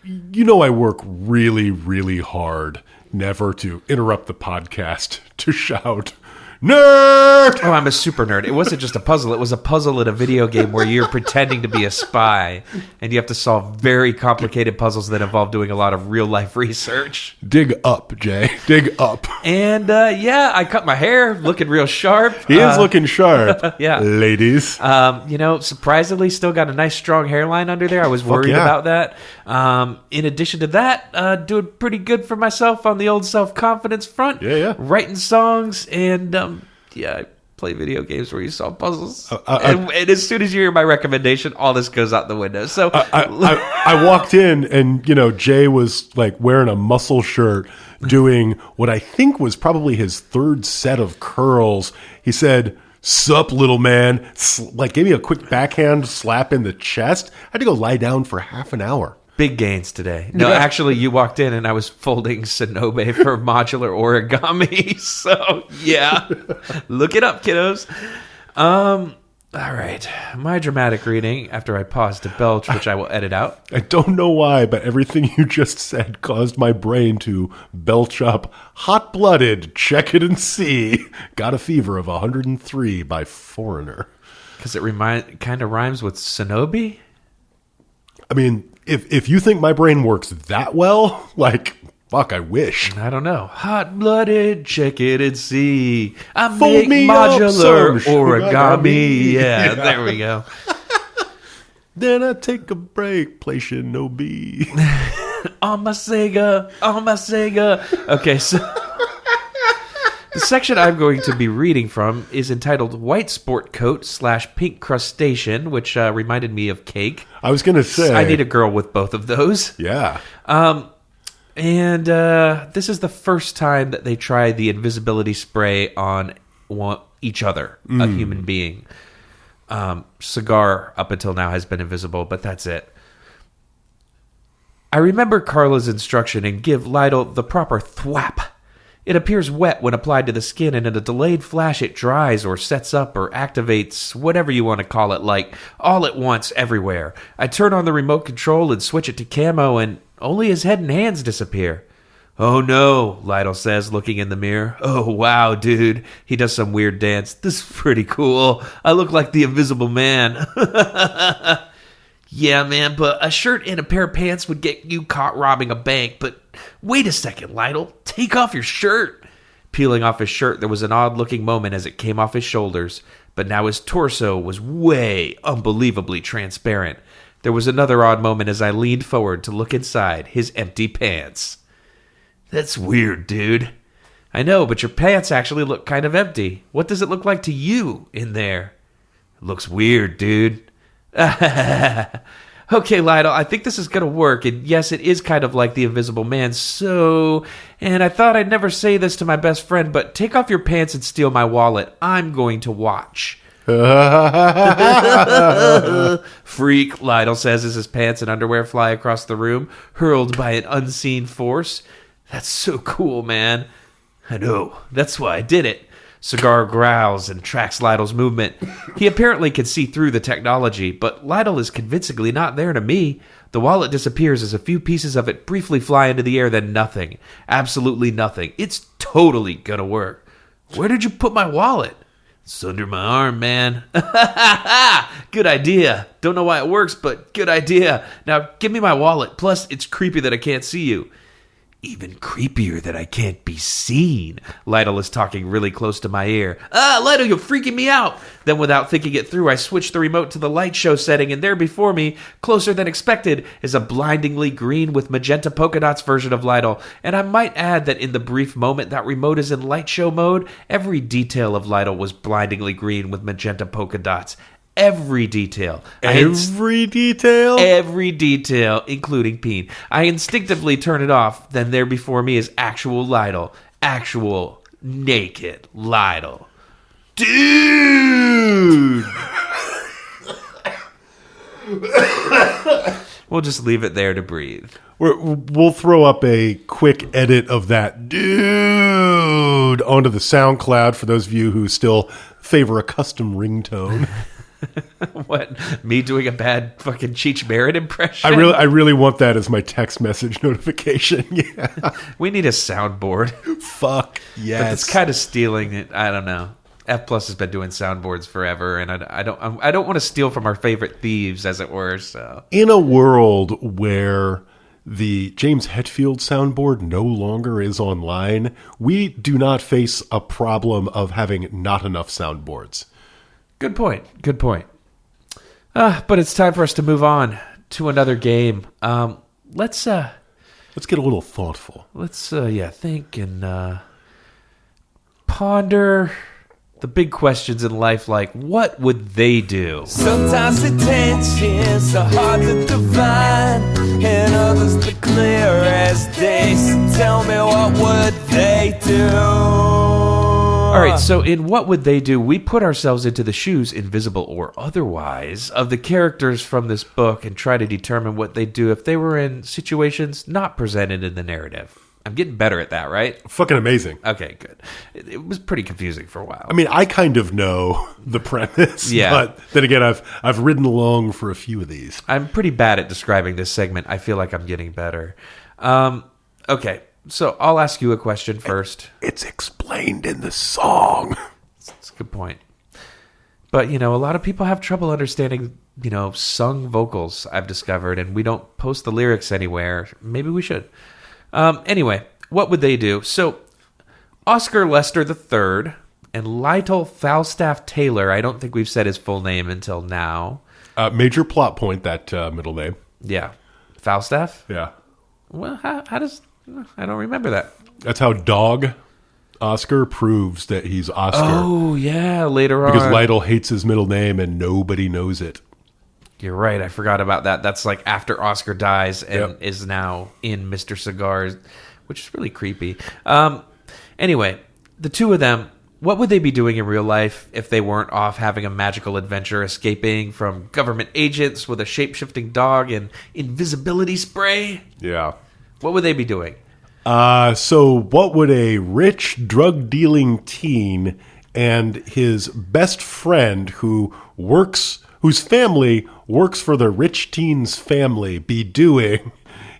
You know I work really, really hard never to interrupt the podcast to shout, "Nerd!" Oh, I'm a super nerd. It wasn't just a puzzle. It was a puzzle in a video game where you're pretending to be a spy, and you have to solve very complicated puzzles that involve doing a lot of real-life research. Dig up, Jay. Dig up. And, I cut my hair, looking real sharp. He is looking sharp, yeah. ladies. Surprisingly, still got a nice, strong hairline under there. I was worried about that. In addition to that, doing pretty good for myself on the old self-confidence front. Yeah. Writing songs, and, I play video games where you solve puzzles. And as soon as you hear my recommendation, all this goes out the window. So I walked in and, Jay was like wearing a muscle shirt doing what I think was probably his third set of curls. He said, "Sup, little man." Gave me a quick backhand slap in the chest. I had to go lie down for half an hour. Big gains today. No, actually, you walked in and I was folding Sonobe for modular origami. So, yeah. Look it up, kiddos. All right. My dramatic reading, after I paused to belch, which I will edit out. I don't know why, but everything you just said caused my brain to belch up hot-blooded, check it and see. Got a fever of 103 by Foreigner. Because it kind of rhymes with Sonobe? I mean, if you think my brain works that well, fuck, I wish. I don't know. Hot-blooded, check it and see. I Fold make me modular up some origami. Yeah, there we go. Then I take a break, play Shinobi. on my Sega. Okay, so the section I'm going to be reading from is entitled White Sport Coat / Pink Crustacean, which reminded me of cake. I was going to say. I need a girl with both of those. Yeah. And this is the first time that they tried the invisibility spray on each other, a human being. Cigar, up until now, has been invisible, but that's it. I remember Carla's instruction and give Lytle the proper thwap. It appears wet when applied to the skin, and in a delayed flash it dries or sets up or activates, whatever you want to call it, all at once everywhere. I turn on the remote control and switch it to camo, and only his head and hands disappear. "Oh no," Lytle says, looking in the mirror. "Oh wow, dude." He does some weird dance. "This is pretty cool. I look like the Invisible Man." "Yeah, man, but a shirt and a pair of pants would get you caught robbing a bank. But wait a second, Lytle. Take off your shirt." Peeling off his shirt, there was an odd-looking moment as it came off his shoulders, but now his torso was way unbelievably transparent. There was another odd moment as I leaned forward to look inside his empty pants. "That's weird, dude." "I know, but your pants actually look kind of empty. What does it look like to you in there?" "It looks weird, dude." "Okay, Lytle, I think this is going to work, and yes, it is kind of like the Invisible Man, and I thought I'd never say this to my best friend, but take off your pants and steal my wallet. I'm going to watch." "Freak," Lytle says as his pants and underwear fly across the room, hurled by an unseen force. "That's so cool, man." "I know. That's why I did it." Cigar growls and tracks Lytle's movement. He apparently can see through the technology, but Lytle is convincingly not there to me. The wallet disappears as a few pieces of it briefly fly into the air, then nothing. Absolutely nothing. It's totally gonna work. "Where did you put my wallet?" "It's under my arm, man." Good idea. Don't know why it works, but good idea. Now give me my wallet. Plus, it's creepy that I can't see you. "Even creepier that I can't be seen." Lytle is talking really close to my ear. Lytle, you're freaking me out." Then without thinking it through, I switch the remote to the light show setting, and there before me, closer than expected, is a blindingly green with magenta polka dots version of Lytle. And I might add that in the brief moment that remote is in light show mode, every detail of Lytle was blindingly green with magenta polka dots. Every detail. Every detail? Every detail, including peen. I instinctively turn it off. Then there before me is actual Lytle. Actual naked Lytle. Dude! We'll just leave it there to breathe. We'll throw up a quick edit of that dude onto the SoundCloud for those of you who still favor a custom ringtone. What? Me doing a bad fucking Cheech Marin impression? I really want that as my text message notification. Yeah. We need a soundboard. Fuck yes. But it's kind of stealing it. I don't know. F Plus has been doing soundboards forever, and I don't want to steal from our favorite thieves, as it were. So, in a world where the James Hetfield soundboard no longer is online, we do not face a problem of having not enough soundboards. Good point. Good point. But it's time for us to move on to another game. Let's get a little thoughtful. Let's think and ponder the big questions in life, like what would they do? Sometimes the tensions are hard to define, and others the clear as day. So tell me, what would they do? All right, so in What Would They Do, we put ourselves into the shoes, invisible or otherwise, of the characters from this book and try to determine what they'd do if they were in situations not presented in the narrative. I'm getting better at that, right? Fucking amazing. Okay, good. It was pretty confusing for a while. I mean, I kind of know the premise, yeah. But then again, I've ridden along for a few of these. I'm pretty bad at describing this segment. I feel like I'm getting better. Okay, so I'll ask you a question first. It's explained in the song. That's a good point. But, a lot of people have trouble understanding, sung vocals, I've discovered, and we don't post the lyrics anywhere. Maybe we should. Anyway, what would they do? So, Oscar Lester III and Lytle Falstaff Taylor, I don't think we've said his full name until now. Major plot point, that middle name. Yeah. Falstaff? Yeah. Well, how does... I don't remember that. That's how Dog Oscar proves that he's Oscar. Oh, yeah, later on. Because Lytle hates his middle name and nobody knows it. You're right. I forgot about that. That's like after Oscar dies and is now in Mr. Cigar, which is really creepy. Anyway, the two of them, what would they be doing in real life if they weren't off having a magical adventure, escaping from government agents with a shape-shifting dog and invisibility spray? Yeah. What would they be doing? So what would a rich drug-dealing teen and his best friend whose family works for the rich teen's family be doing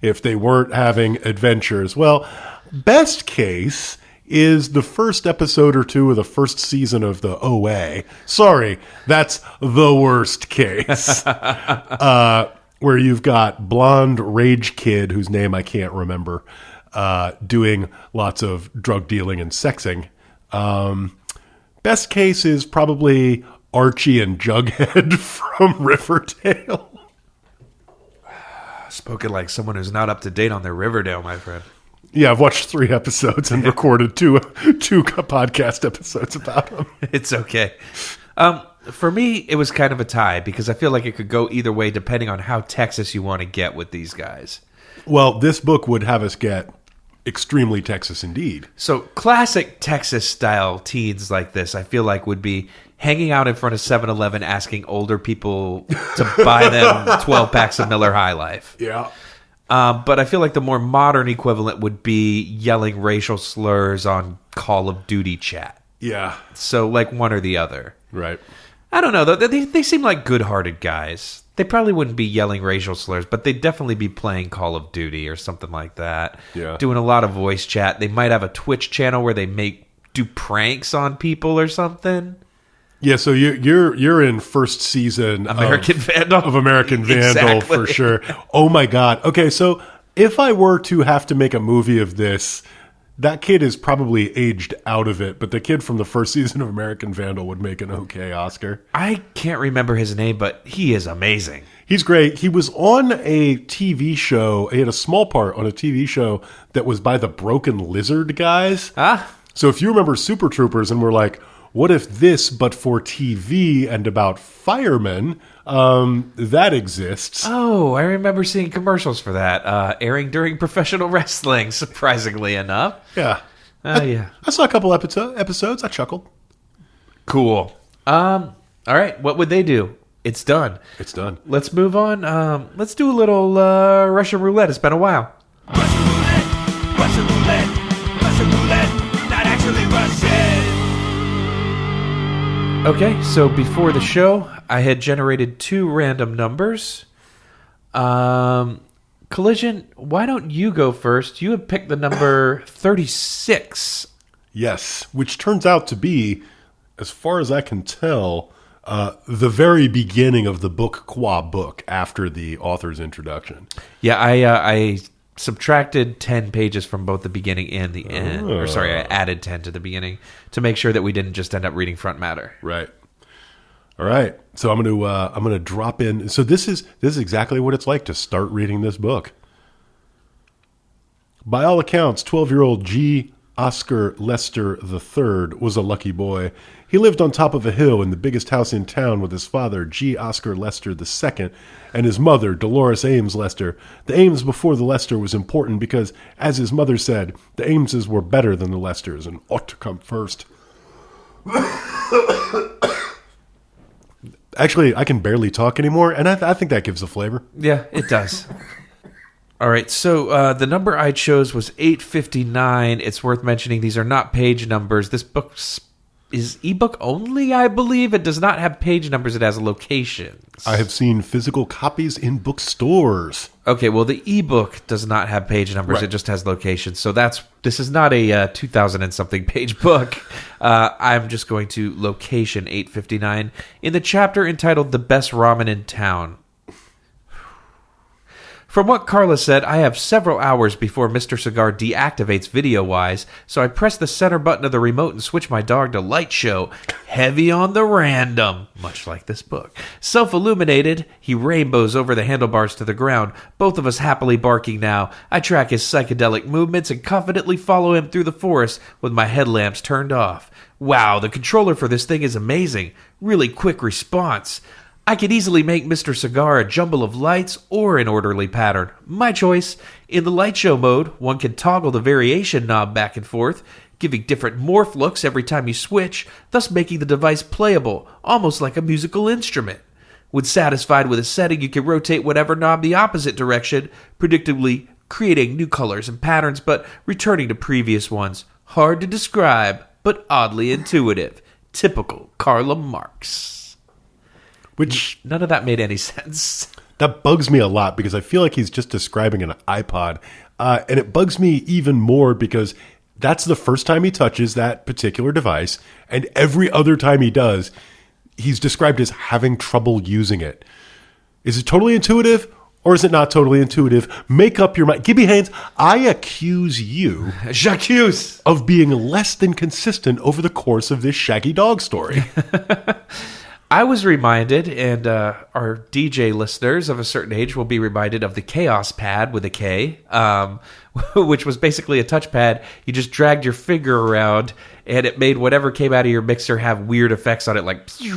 if they weren't having adventures? Well, best case is the first episode or two of the first season of the OA. Sorry, that's the worst case. Where you've got blonde rage kid, whose name I can't remember, doing lots of drug dealing and sexing. Best case is probably Archie and Jughead from Riverdale. Spoken like someone who's not up to date on their Riverdale, my friend. Yeah, I've watched 3 episodes and recorded two podcast episodes about them. It's okay. For me, it was kind of a tie because I feel like it could go either way depending on how Texas you want to get with these guys. Well, this book would have us get extremely Texas indeed. So classic Texas-style teens like this, I feel like, would be hanging out in front of 7-Eleven asking older people to buy them 12 packs of Miller High Life. Yeah. But I feel like the more modern equivalent would be yelling racial slurs on Call of Duty chat. Yeah. So like one or the other. Right. I don't know, though. They seem like good-hearted guys. They probably wouldn't be yelling racial slurs, but they'd definitely be playing Call of Duty or something like that. Yeah. Doing a lot of voice chat. They might have a Twitch channel where they do pranks on people or something. Yeah, so you're in first season American Vandal. Of American Vandal, Exactly. For sure. Oh my God. Okay, so if I were to have to make a movie of this, that kid is probably aged out of it, but the kid from the first season of American Vandal would make an okay Oscar. I can't remember his name, but he is amazing. He's great. He was on a TV show. He had a small part on a TV show that was by the Broken Lizard guys. So if you remember Super Troopers and we're like, what if this, but for TV and about firemen, that exists. Oh, I remember seeing commercials for that, airing during professional wrestling, surprisingly enough. Yeah. Yeah. I saw a couple episodes. I chuckled. Cool. All right, what would they do? It's done. It's done. Let's move on. Let's do a little Russian roulette. It's been a while. Russian roulette, Russian roulette, Russian roulette, not actually Russian. Okay, so before the show, I had generated 2 random numbers. Clsn, why don't you go first? You have picked the number 36. Yes, which turns out to be, as far as I can tell, the very beginning of the book qua book after the author's introduction. Yeah, I subtracted 10 pages from both the beginning and the end. Or sorry, I added 10 to the beginning to make sure that we didn't just end up reading front matter. Right. All right. So I'm going to drop in. So this is exactly what it's like to start reading this book. By all accounts, 12-year-old G. Oscar Lester III was a lucky boy. He lived on top of a hill in the biggest house in town with his father, G. Oscar Lester II, and his mother, Dolores Ames Lester. The Ames before the Lester was important because, as his mother said, the Ameses were better than the Lesters and ought to come first. Actually, I can barely talk anymore, and I think that gives a flavor. Yeah, it does. All right, so the number I chose was 859. It's worth mentioning these are not page numbers. This book is ebook only, I believe. It does not have page numbers. It has locations. I have seen physical copies in bookstores. Okay, well, the ebook does not have page numbers. Right. It just has locations. So this is not a 2,000 and something page book. I'm just going to location 859 in the chapter entitled The Best Ramen in Town. From what Carla said, I have several hours before Mr. Cigar deactivates video-wise, so I press the center button of the remote and switch my dog to light show, heavy on the random, much like this book. Self-illuminated, he rainbows over the handlebars to the ground, both of us happily barking now. I track his psychedelic movements and confidently follow him through the forest with my headlamps turned off. Wow, the controller for this thing is amazing. Really quick response. I could easily make Mr. Cigar a jumble of lights or an orderly pattern. My choice. In the light show mode, one can toggle the variation knob back and forth, giving different morph looks every time you switch, thus making the device playable, almost like a musical instrument. When satisfied with a setting, you can rotate whatever knob the opposite direction, predictably creating new colors and patterns, but returning to previous ones. Hard to describe, but oddly intuitive. Typical Karl Marx. Which, none of that made any sense. that bugs me a lot because I feel like he's just describing an iPod. And it bugs me even more because that's the first time he touches that particular device. And every other time he does, he's described as having trouble using it. Is it totally intuitive or is it not totally intuitive? Make up your mind. Gibby Haynes, I accuse you J'accuse of being less than consistent over the course of this Shaggy Dog story. I was reminded, and our DJ listeners of a certain age will be reminded of the Chaos Pad with a K, which was basically a touchpad. You just dragged your finger around, and it made whatever came out of your mixer have weird effects on it, like... So,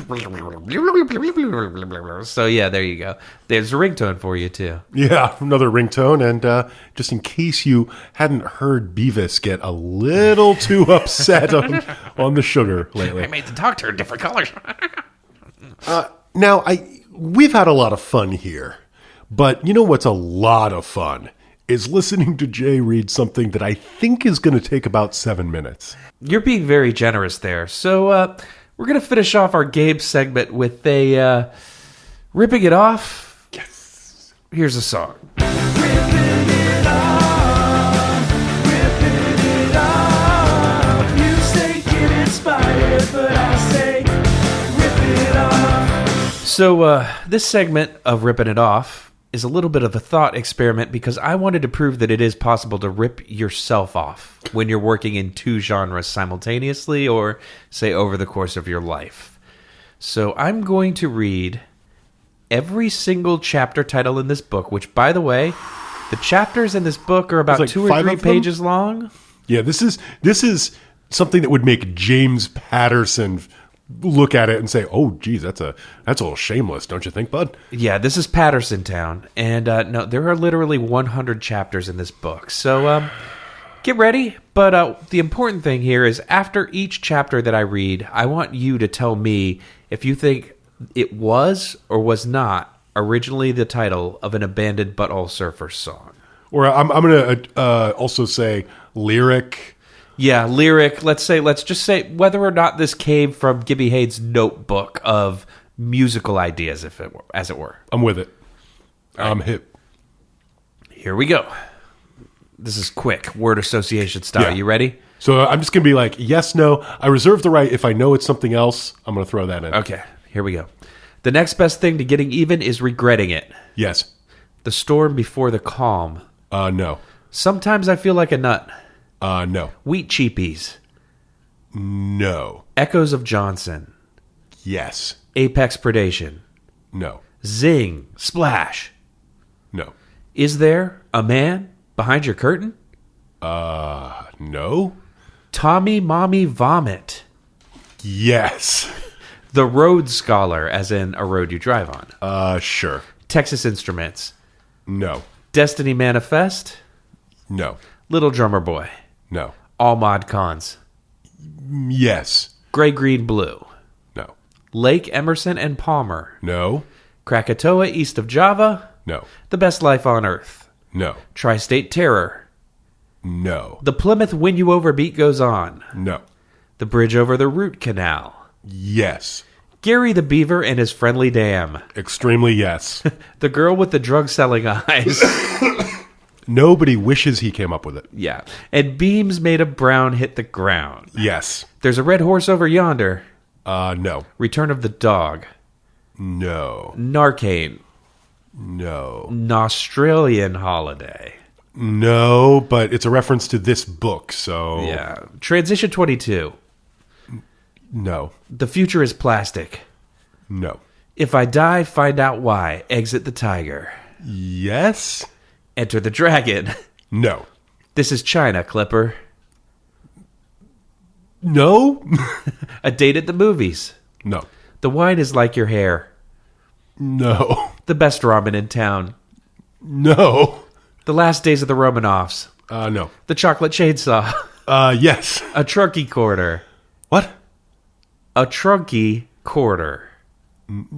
yeah, there you go. There's a ringtone for you, too. Yeah, another ringtone. And just in case you hadn't heard Beavis get a little too upset on the sugar lately. I made the dog turn different colors. Now, we've had a lot of fun here, but you know what's a lot of fun is listening to Jay read something that I think is going to take about 7 minutes. You're being very generous there. So we're going to finish off our game segment with a ripping it off. Yes. Here's a song. So this segment of Ripping It Off is a little bit of a thought experiment because I wanted to prove that it is possible to rip yourself off when you're working in 2 genres simultaneously or, say, over the course of your life. So I'm going to read every single chapter title in this book, which, by the way, the chapters in this book are about like 2 or 5 3 of them? pages long. Yeah, this is something that would make James Patterson look at it and say, "Oh, geez, that's a little shameless, don't you think, bud?" Yeah, this is Patterson Town, and no, there are literally 100 chapters in this book. So get ready. But the important thing here is after each chapter that I read, I want you to tell me if you think it was or was not originally the title of an abandoned Butthole Surfers song. Or I'm going to also say lyric. Yeah, lyric. Let's just say whether or not this came from Gibby Haynes' notebook of musical ideas, as it were. I'm with it. I'm hip. Here we go. This is quick, word association style. Yeah. You ready? So I'm just going to be like, yes, no. I reserve the right. If I know it's something else, I'm going to throw that in. Okay, here we go. The next best thing to getting even is regretting it. Yes. The storm before the calm. No. Sometimes I feel like a nut. No. Wheat cheapies. No. Echoes of Johnson. Yes. Apex predation. No. Zing. Splash. No. Is there a man behind your curtain? No. Tommy Mommy Vomit. Yes. The Road Scholar, as in a road you drive on. Sure. Texas Instruments. No. Destiny Manifest. No. Little Drummer Boy. No. All Mod Cons. Yes. Gray, Green, Blue. No. Lake Emerson and Palmer. No. Krakatoa east of Java. No. The Best Life on Earth. No. Tri-State Terror. No. The Plymouth When You Over Beat Goes On. No. The Bridge Over the Root Canal. Yes. Gary the Beaver and His Friendly Dam. Extremely yes. The Girl with the Drug-Selling Eyes. Nobody wishes he came up with it. Yeah. And Beams Made of Brown Hit the Ground. Yes. There's a red horse over yonder. No. Return of the Dog. No. Narcane. No. An Australian Holiday. No, but it's a reference to this book, so... Yeah. Transition 22. No. The Future is Plastic. No. If I Die, Find Out Why. Exit the Tiger. Yes? Enter the Dragon. No. This is China, Clipper. No? A Date at the Movies. No. The Wine is Like Your Hair. No. The Best Ramen in Town. No. The Last Days of the Romanovs. No. The Chocolate Chainsaw. Yes. A Trunky Quarter. What? A Trunky Quarter.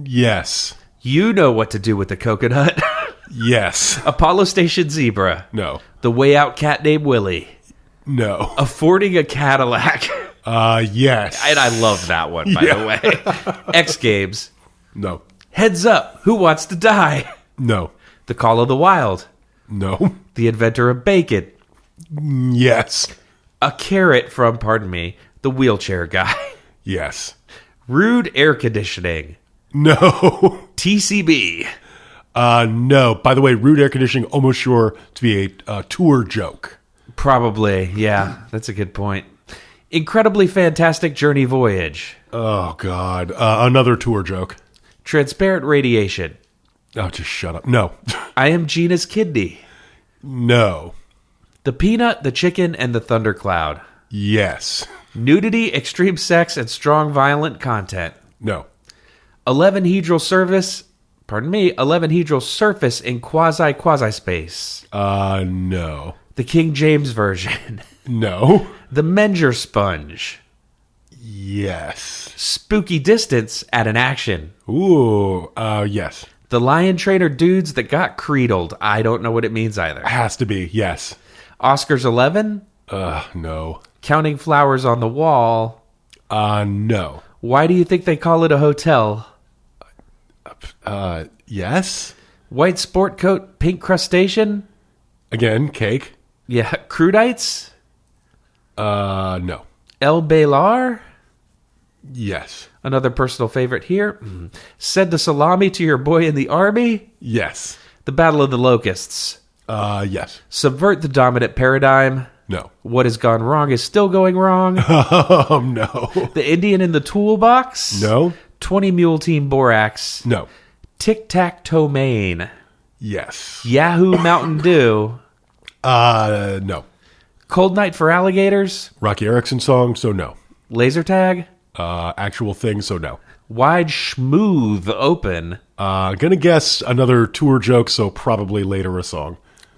Yes. You know what to do with the coconut. Yes. Apollo Station Zebra. No. The Way Out Cat Named Willie. No. Affording a Cadillac. Yes. And I love that one, by the way. X Games. No. Heads Up. Who Wants to Die? No. The Call of the Wild. No. The Inventor of Bacon. Yes. A Carrot from, pardon me, The Wheelchair Guy. Yes. Rude Air Conditioning. No. TCB. No. By the way, rude air conditioning, almost sure to be a tour joke. Probably, yeah. That's a good point. Incredibly Fantastic Journey Voyage. Oh, God. Another tour joke. Transparent Radiation. Oh, just shut up. No. I Am Gina's Kidney. No. The Peanut, the Chicken, and the Thundercloud. Yes. Nudity, extreme sex, and strong violent content. No. 11-hedral surface in quasi-space. No. The King James Version. No. The Menger Sponge. Yes. Spooky Distance at an Action. Ooh, yes. The Lion Trainer Dudes That Got Creedled. I don't know what it means either. Has to be, yes. Oscars 11. No. Counting Flowers on the Wall. No. Why do you think they call it a hotel? Yes. White Sport Coat, Pink Crustacean. Again, cake. Yeah, Crudites. No. El Bailar. Yes. Another personal favorite here. Said the salami to your boy in the army. Yes. The Battle of the Locusts. Yes. Subvert the dominant paradigm. No. What has gone wrong is still going wrong. No. The Indian in the Toolbox. No. 20 Mule Team Borax. No. Tic-Tac-Toe Maine. Yes. Yahoo Mountain Dew. No. Cold Night for Alligators. Rocky Erickson song, so no. Laser Tag. Actual thing, so no. Wide Schmooth Open. Gonna guess another tour joke, so probably later a song.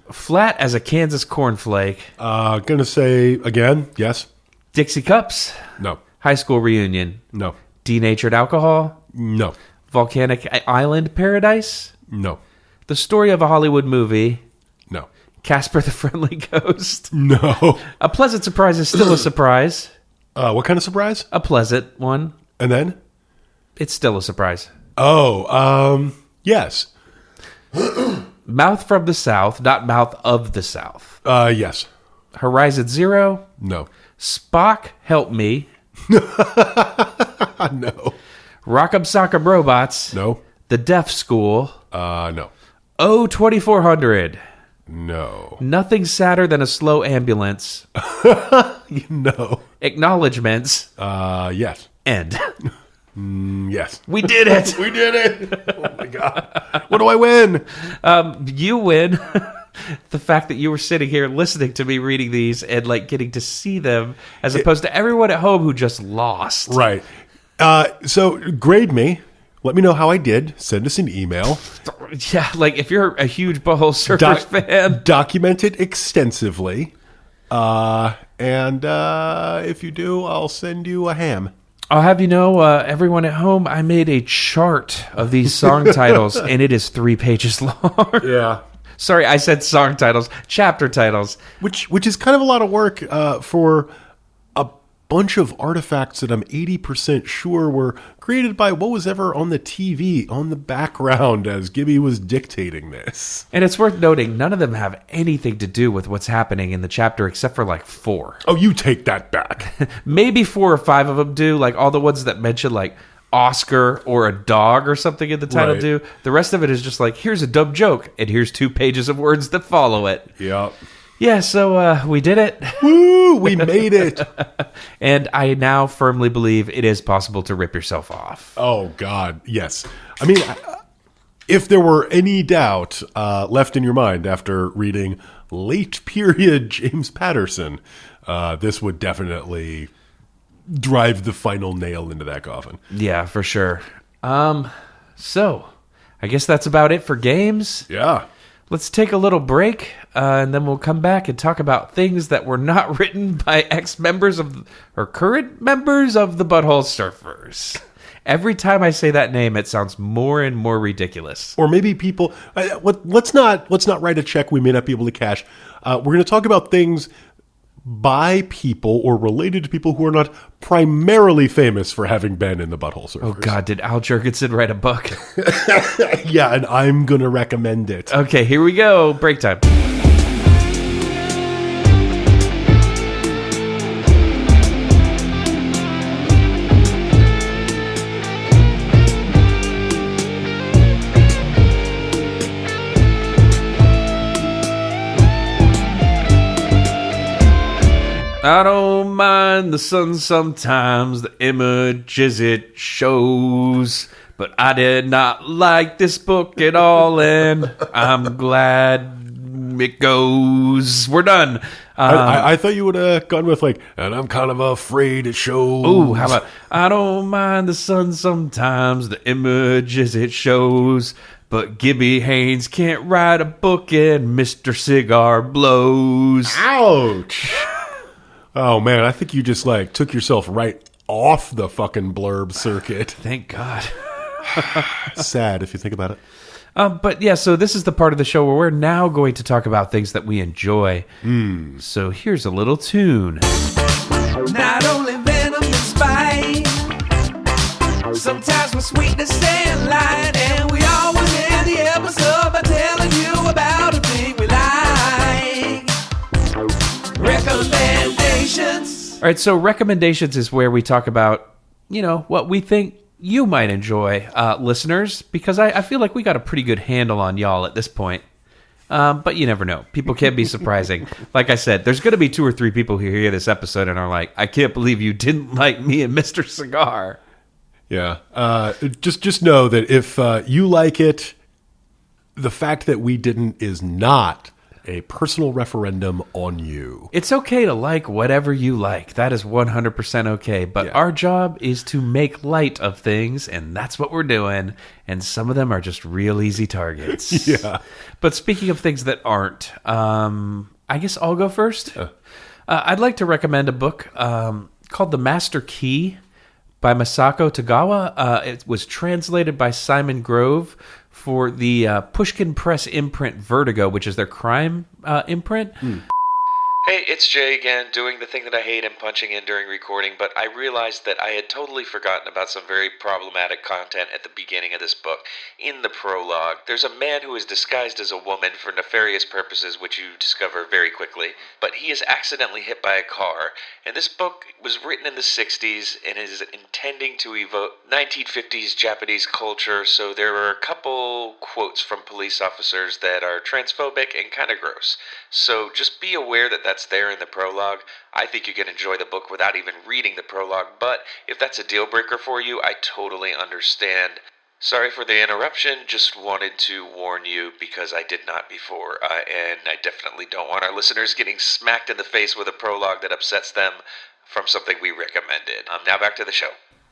Flat as a Kansas cornflake. Gonna say again, yes. Dixie Cups. No. High School Reunion. No. Denatured Alcohol. No. Volcanic Island Paradise. No. The Story of a Hollywood Movie. No. Casper the Friendly Ghost. No. A pleasant surprise is still a surprise. What kind of surprise? A pleasant one. And then? It's still a surprise. Oh, yes. Mouth from the South, not Mouth of the South. Yes. Horizon Zero. No. Spock, Help Me. No. Rock'em Sock'em Robots. No. The Deaf School. No. Oh, 2400. No. Nothing sadder than a slow ambulance. No. Acknowledgements. Yes. End. Yes. We did it. We did it. Oh my God. What do I win? You win. The fact that you were sitting here listening to me reading these and like getting to see them as opposed to everyone at home who just lost. Right. So grade me. Let me know how I did. Send us an email. Yeah, like if you're a huge Butthole Surfers fan. Document it extensively. And if you do, I'll send you a ham. I'll have you know, everyone at home, I made a chart of these song titles, and it is 3 pages long. Yeah. Sorry, I said song titles, chapter titles. Which is kind of a lot of work for a bunch of artifacts that I'm 80% sure were created by what was ever on the TV, on the background as Gibby was dictating this. And it's worth noting, none of them have anything to do with what's happening in the chapter except for like 4. Oh, you take that back. Maybe 4 or 5 of them do, like all the ones that mention like Oscar or a dog or something in the title Right. do. The rest of it is just like, here's a dumb joke, and here's 2 pages of words that follow it. Yep. Yeah, so we did it. Woo! We made it. And I now firmly believe it is possible to rip yourself off. Oh, God. Yes. I mean, if there were any doubt left in your mind after reading late period James Patterson, this would definitely drive the final nail into that coffin. Yeah, for sure. So, I guess that's about it for games. Yeah. Let's take a little break, and then we'll come back and talk about things that were not written by ex-members of, or current members of the Butthole Surfers. Every time I say that name, it sounds more and more ridiculous. Or maybe people, let's not write a check we may not be able to cash. We're going to talk about things by people or related to people who are not primarily famous for having been in the Butthole Surfers. Oh, God, did Al Jurgensen write a book? Yeah, and I'm going to recommend it. Okay, here we go. Break time. I don't mind the sun sometimes, the images it shows, but I did not like this book at all, and I'm glad it goes. We're done. I thought you would have gone with like, and I'm kind of afraid it shows. Ooh, how about, I don't mind the sun sometimes, the images it shows, but Gibby Haynes can't write a book and Mr. Cigar blows. Ouch. Oh, man, I think you just, like, took yourself right off the fucking blurb circuit. Thank God. Sad if you think about it. But yeah, so this is the part of the show where we're now going to talk about things that we enjoy. So here's a little tune. Not only venom and spite, sometimes with sweetness and light, and we always end the episode by telling you about a thing we like. Recommendations. All right, so recommendations is where we talk about, you know, what we think you might enjoy, listeners, because I feel like we got a pretty good handle on y'all at this point. But you never know. People can be surprising. Like I said, there's going to be 2 or 3 people who hear this episode and are like, I can't believe you didn't like me and Mr. Cigar. Yeah. Just know that if you like it, the fact that we didn't is not a personal referendum on you. It's okay to like whatever you like. That is 100% okay. But Yeah. our job is to make light of things, and that's what we're doing. And some of them are just real easy targets. Yeah. But speaking of things that aren't, I guess I'll go first. I'd like to recommend a book called The Master Key by Masako Tagawa. It was translated by Simon Grove for the Pushkin Press imprint Vertigo, which is their crime imprint. Hey, it's Jay again, doing the thing that I hate and punching in during recording, but I realized that I had totally forgotten about some very problematic content at the beginning of this book. In the prologue, there's a man who is disguised as a woman for nefarious purposes, which you discover very quickly, but he is accidentally hit by a car, and this book was written in the 60s and is intending to evoke 1950s Japanese culture, so there are a couple quotes from police officers that are transphobic and kind of gross. So just be aware that that's there in the prologue. I think you can enjoy the book without even reading the prologue, but if that's a deal breaker for you, I totally understand. Sorry for the interruption, just wanted to warn you because I did not before, and I definitely don't want our listeners getting smacked in the face with a prologue that upsets them from something we recommended. Now back to the show.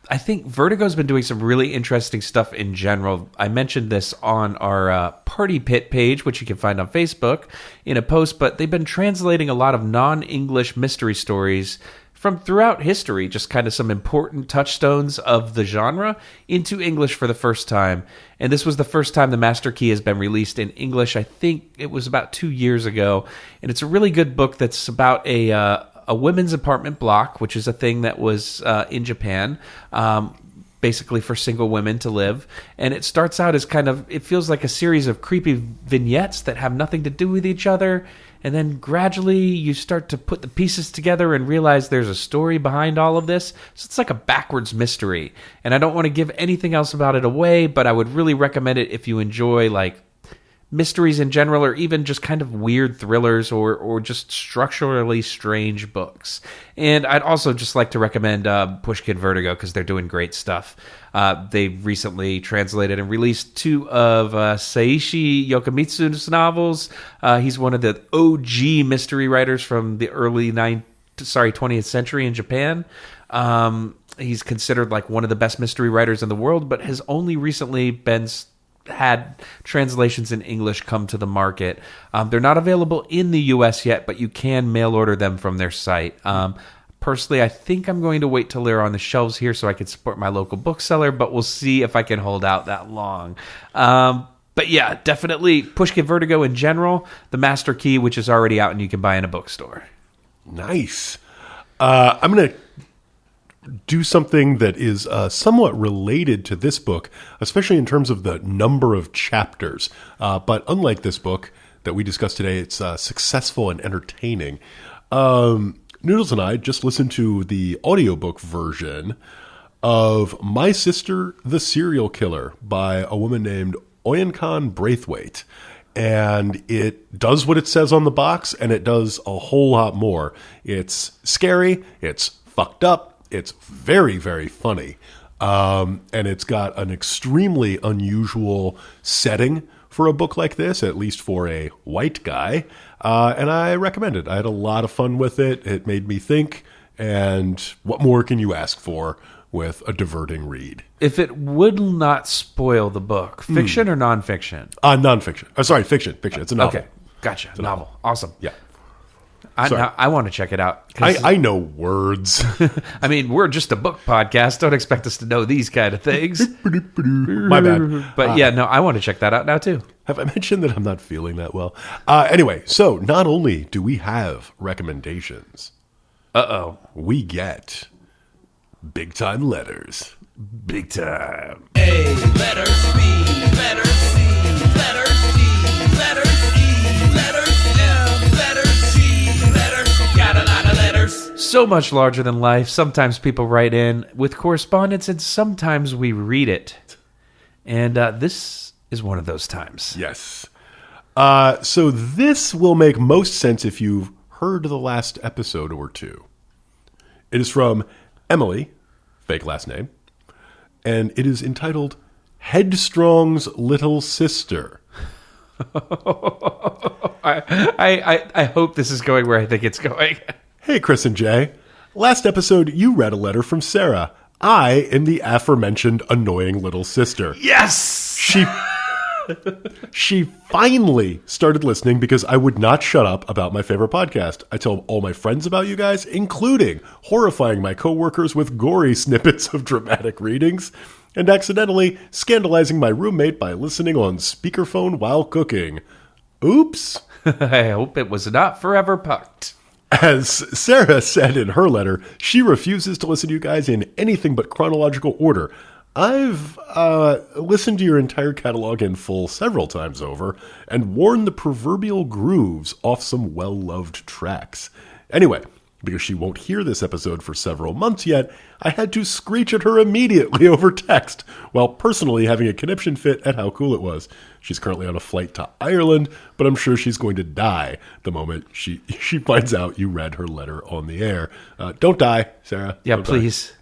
I think Vertigo's been doing some really interesting stuff in general. I mentioned this on our Party Pit page, which you can find on Facebook, in a post, but they've been translating a lot of non-English mystery stories from throughout history, just kind of some important touchstones of the genre, into English for the first time. And this was the first time the Master Key has been released in English. I think it was about 2 years ago. And it's a really good book that's about a women's apartment block, which is a thing that was in Japan, basically for single women to live. And it starts out as it feels like a series of creepy vignettes that have nothing to do with each other. And then gradually you start to put the pieces together and realize there's a story behind all of this. So it's like a backwards mystery. And I don't want to give anything else about it away, but I would really recommend it if you enjoy mysteries in general, or even just kind of weird thrillers or just structurally strange books. And I'd also just like to recommend Pushkin Vertigo because they're doing great stuff. They've recently translated and released 2 of Seishi Yokomitsu's novels. He's one of the OG mystery writers from the early 20th century in Japan. He's considered one of the best mystery writers in the world, but has only recently had translations in English come to the market. They're not available in the US yet, but you can mail order them from their site. Personally, I think I'm going to wait till they're on the shelves here so I can support my local bookseller, but we'll see if I can hold out that long. But yeah, definitely Pushkin Vertigo in general, the Master Key, which is already out and you can buy in a bookstore. Nice. I'm going to do something that is somewhat related to this book, especially in terms of the number of chapters. But unlike this book that we discussed today, it's successful and entertaining. Noodles and I just listened to the audiobook version of My Sister, the Serial Killer by a woman named Oyenkan Braithwaite. And it does what it says on the box, and it does a whole lot more. It's scary, it's fucked up, it's very, very funny, and it's got an extremely unusual setting for a book like this, at least for a white guy, and I recommend it. I had a lot of fun with it. It made me think, and what more can you ask for with a diverting read? If it would not spoil the book, fiction or nonfiction? Nonfiction. Sorry, fiction. Fiction. It's a novel. Okay, gotcha. It's a novel. Awesome. Yeah. I want to check it out. I know words. I mean, we're just a book podcast. Don't expect us to know these kind of things. My bad. But yeah, no, I want to check that out now too. Have I mentioned that I'm not feeling that well? Anyway, so not only do we have recommendations, we get big time letters. Big time. A, letters B, letters C, letters D, letters E, letters M, letters G, letters, got a lot of letters. So much larger than life. Sometimes people write in with correspondence and sometimes we read it. And this is one of those times. Yes. So this will make most sense if you've heard the last episode or two. It is from Emily, fake last name, and it is entitled Headstrong's Little Sister. I hope this is going where I think it's going. Hey, Chris and Jay. Last episode, you read a letter from Sarah. I am the aforementioned annoying little sister. Yes! She finally started listening because I would not shut up about my favorite podcast. I tell all my friends about you guys, including horrifying my coworkers with gory snippets of dramatic readings, and accidentally scandalizing my roommate by listening on speakerphone while cooking. Oops. I hope it was not forever pucked. As Sarah said in her letter, she refuses to listen to you guys in anything but chronological order. I've listened to your entire catalog in full several times over and worn the proverbial grooves off some well-loved tracks. Anyway, because she won't hear this episode for several months yet, I had to screech at her immediately over text, while personally having a conniption fit at how cool it was. She's currently on a flight to Ireland, but I'm sure she's going to die the moment she finds out you read her letter on the air. Don't die, Sarah. Yeah, Don't please. Die.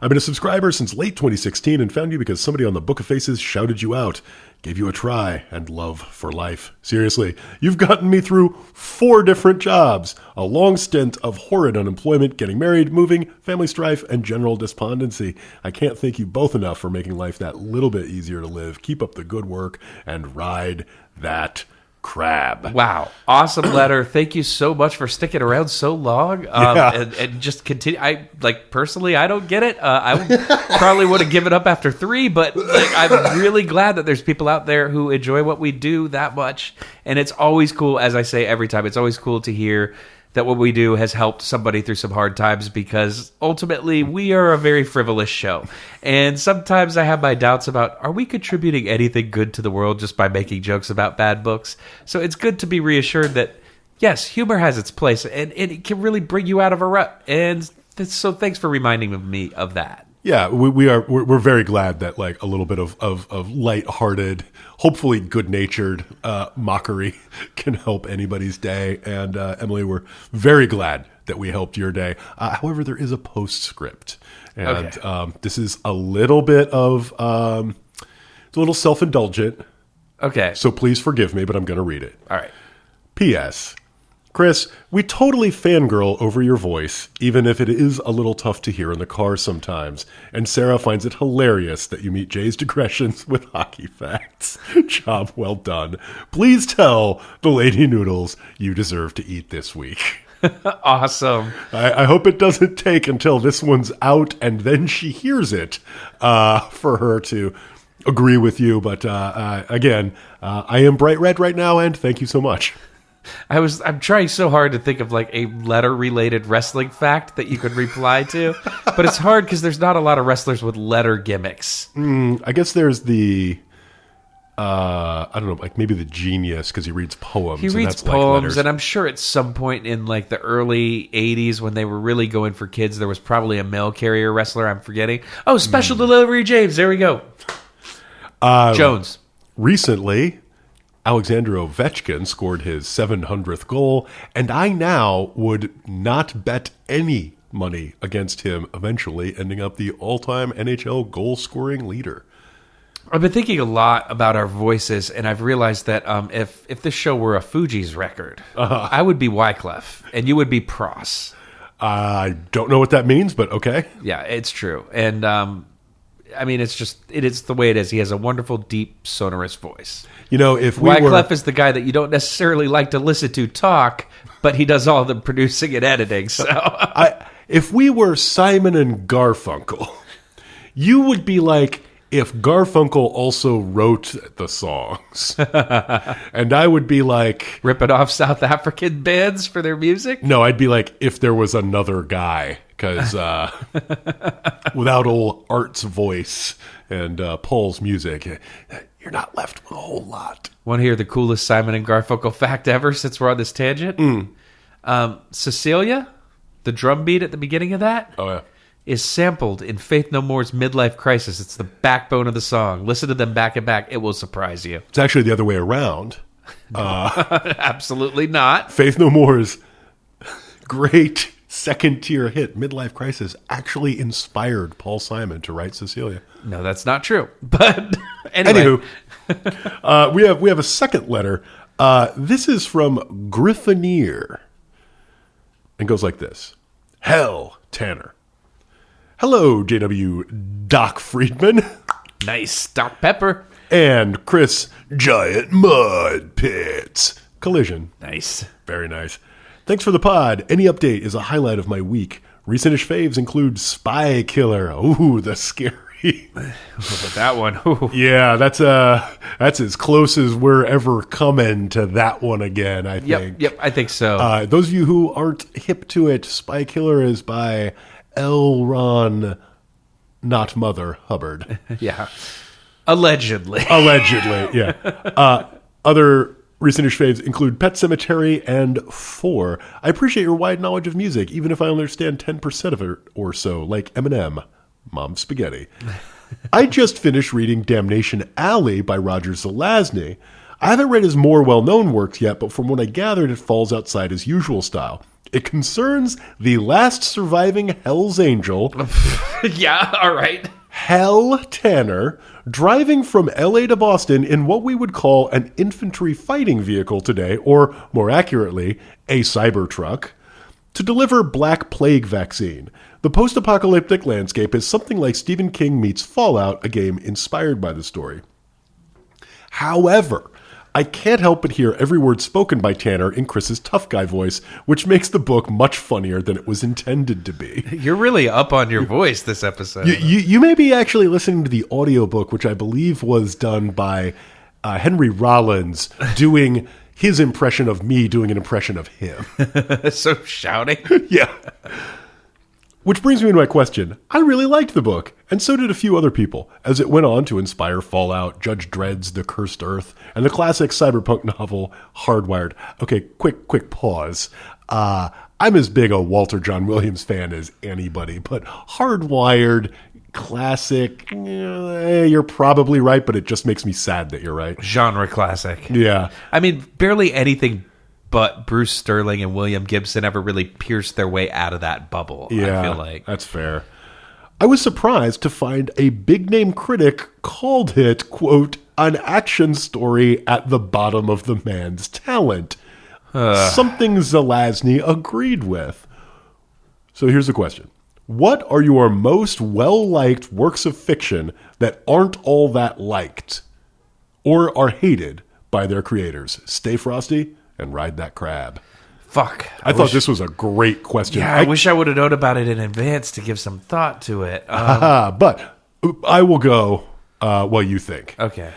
I've been a subscriber since late 2016 and found you because somebody on the Book of Faces shouted you out, gave you a try, and love for life. Seriously, you've gotten me through 4 different jobs, a long stint of horrid unemployment, getting married, moving, family strife, and general despondency. I can't thank you both enough for making life that little bit easier to live. Keep up the good work and ride that crab. Wow. Awesome letter. Thank you so much for sticking around so long. And just continue. Personally, I don't get it. I probably would have given up after 3, but I'm really glad that there's people out there who enjoy what we do that much. And it's always cool, as I say every time, it's always cool to hear that what we do has helped somebody through some hard times, because ultimately we are a very frivolous show. And sometimes I have my doubts about, are we contributing anything good to the world just by making jokes about bad books? So it's good to be reassured that, yes, humor has its place and it can really bring you out of a rut. And so thanks for reminding me of that. Yeah, we're very glad that a little bit of lighthearted, hopefully good-natured mockery can help anybody's day. And Emily, we're very glad that we helped your day. However, there is a postscript, and this is a little bit of it's a little self-indulgent. Okay, so please forgive me, but I'm going to read it. All right. P.S. Chris, we totally fangirl over your voice, even if it is a little tough to hear in the car sometimes. And Sarah finds it hilarious that you meet Jay's digressions with hockey facts. Job well done. Please tell the Lady Noodles you deserve to eat this week. Awesome. I hope it doesn't take until this one's out and then she hears it for her to agree with you. But again, I am bright red right now, and thank you so much. I'm trying so hard to think of a letter-related wrestling fact that you could reply to, but it's hard because there's not a lot of wrestlers with letter gimmicks. I guess there's the, I don't know, maybe the genius, because he reads poems. He reads poems, and I'm sure at some point in the early 80s when they were really going for kids, there was probably a mail carrier wrestler. I'm forgetting. Oh, Special Delivery James. There we go. Jones. Recently, Alexander Ovechkin scored his 700th goal, and I now would not bet any money against him eventually ending up the all-time NHL goal-scoring leader. I've been thinking a lot about our voices, and I've realized that if this show were a Fugees record, I would be Wyclef, and you would be Pross. I don't know what that means, but okay. Yeah, it's true. And, it's the way it is. He has a wonderful, deep, sonorous voice. If we Wyclef is the guy that you don't necessarily like to listen to talk, but he does all the producing and editing. So, if we were Simon and Garfunkel, you would be like if Garfunkel also wrote the songs, and I would be like ripping off South African bands for their music. No, I'd be like if there was another guy, because without old Art's voice and Paul's music, you're not left with a whole lot. Want to hear the coolest Simon and Garfunkel fact ever, since we're on this tangent? Cecilia, the drum beat at the beginning of that, is sampled in Faith No More's Midlife Crisis. It's the backbone of the song. Listen to them back and back. It will surprise you. It's actually the other way around. Absolutely not. Faith No More's great second-tier hit, Midlife Crisis, actually inspired Paul Simon to write Cecilia. No, that's not true. But anyway. Anywho, we have a second letter. This is from Griffineer. And goes like this. Hell, Tanner. Hello, JW Doc Friedman. Nice. Doc Pepper. And Chris, Giant Mud Pits. Collision. Nice. Very nice. Thanks for the pod. Any update is a highlight of my week. Recentish faves include Spy Killer. Ooh, the scary. That one. Ooh. Yeah, that's as close as we're ever coming to that one again, I think. Yep, I think so. Those of you who aren't hip to it, Spy Killer is by L. Ron, not Mother, Hubbard. Yeah. Allegedly, yeah. Other recentish faves include Pet Sematary and 4. I appreciate your wide knowledge of music, even if I only understand 10% of it or so, like Eminem, Mom's Spaghetti. I just finished reading Damnation Alley by Roger Zelazny. I haven't read his more well-known works yet, but from what I gathered, it falls outside his usual style. It concerns the last surviving Hell's Angel. Yeah, all right. Hell Tanner, driving from LA to Boston in what we would call an infantry fighting vehicle today, or more accurately, a Cybertruck, to deliver Black Plague vaccine. The post-apocalyptic landscape is something like Stephen King meets Fallout, a game inspired by the story. However, I can't help but hear every word spoken by Tanner in Chris's tough guy voice, which makes the book much funnier than it was intended to be. You're really up on your voice this episode. You may be actually listening to the audiobook, which I believe was done by Henry Rollins doing his impression of me doing an impression of him. So shouting? Yeah. Which brings me to my question. I really liked the book, and so did a few other people, as it went on to inspire Fallout, Judge Dredd's The Cursed Earth, and the classic cyberpunk novel Hardwired. Okay, quick pause. I'm as big a Walter John Williams fan as anybody, but Hardwired, classic, you're probably right, but it just makes me sad that you're right. Genre classic. Yeah. I mean, barely anything but Bruce Sterling and William Gibson ever really pierced their way out of that bubble, Yeah, I feel like. That's fair. I was surprised to find a big-name critic called it, quote, an action story at the bottom of the man's talent. Something Zelazny agreed with. So here's the question. What are your most well-liked works of fiction that aren't all that liked or are hated by their creators? Stay frosty and ride that crab. Fuck. I thought this was a great question. Yeah, I wish I would have known about it in advance to give some thought to it. But I will go while you think. Okay.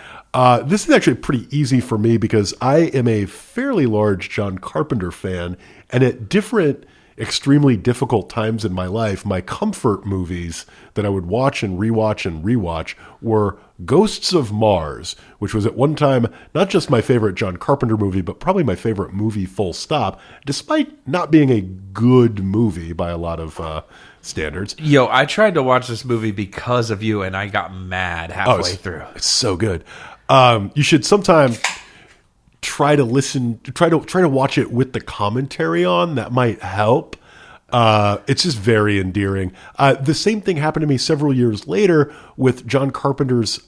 This is actually pretty easy for me because I am a fairly large John Carpenter fan, and at different extremely difficult times in my life, my comfort movies that I would watch and rewatch were Ghosts of Mars, which was at one time not just my favorite John Carpenter movie, but probably my favorite movie full stop, despite not being a good movie by a lot of standards. Yo, I tried to watch this movie because of you, and I got mad halfway through. It's so good. You should sometime try to watch it with the commentary on. That might help. It's just very endearing. The same thing happened to me several years later with John Carpenter's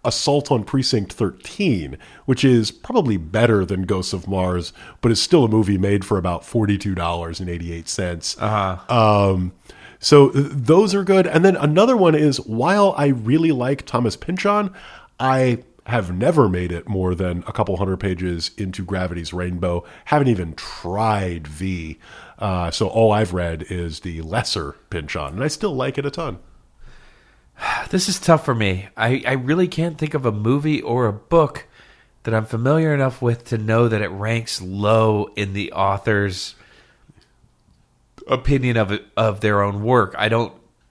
Assault on Precinct 13, which is probably better than Ghosts of Mars, but is still a movie made for about $42.88. So those are good. And then another one is, while I really like Thomas Pynchon, I have never made it more than a couple hundred pages into Gravity's Rainbow. Haven't even tried V. So all I've read is the lesser Pynchon, and I still like it a ton. This is tough for me. I really can't think of a movie or a book that I'm familiar enough with to know that it ranks low in the author's opinion of their own work. I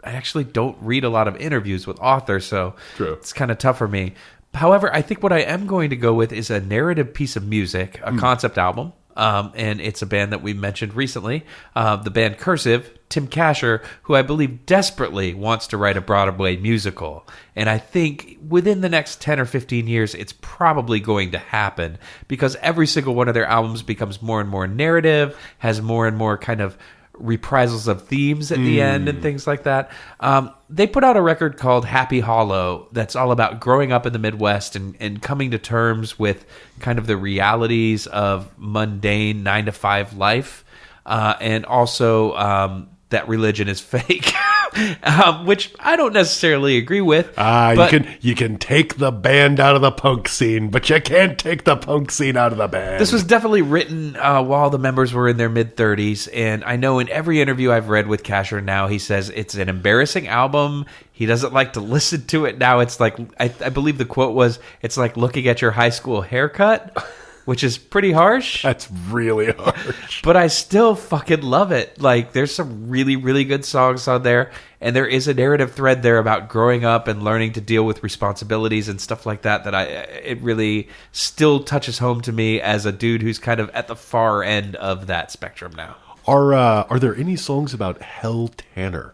actually don't read a lot of interviews with authors, so True. It's kind of tough for me. However, I think what I am going to go with is a narrative piece of music, a concept album, and it's a band that we mentioned recently, the band Cursive, Tim Kasher, who I believe desperately wants to write a Broadway musical. And I think within the next 10 or 15 years, it's probably going to happen because every single one of their albums becomes more and more narrative, has more and more kind of reprisals of themes at the end and things like that. They put out a record called Happy Hollow that's all about growing up in the Midwest and coming to terms with kind of the realities of mundane 9-to-5 life, and also that religion is fake. which I don't necessarily agree with. You can take the band out of the punk scene, but you can't take the punk scene out of the band. This was definitely written while the members were in their mid-30s, and I know in every interview I've read with Casher now, he says it's an embarrassing album. He doesn't like to listen to it now. It's like, I believe the quote was, it's like looking at your high school haircut, which is pretty harsh. That's really harsh. But I still fucking love it. Like, there's some really, really good songs on there, and there is a narrative thread there about growing up and learning to deal with responsibilities and stuff like that it really still touches home to me as a dude who's kind of at the far end of that spectrum now. Are there any songs about Hell Tanner?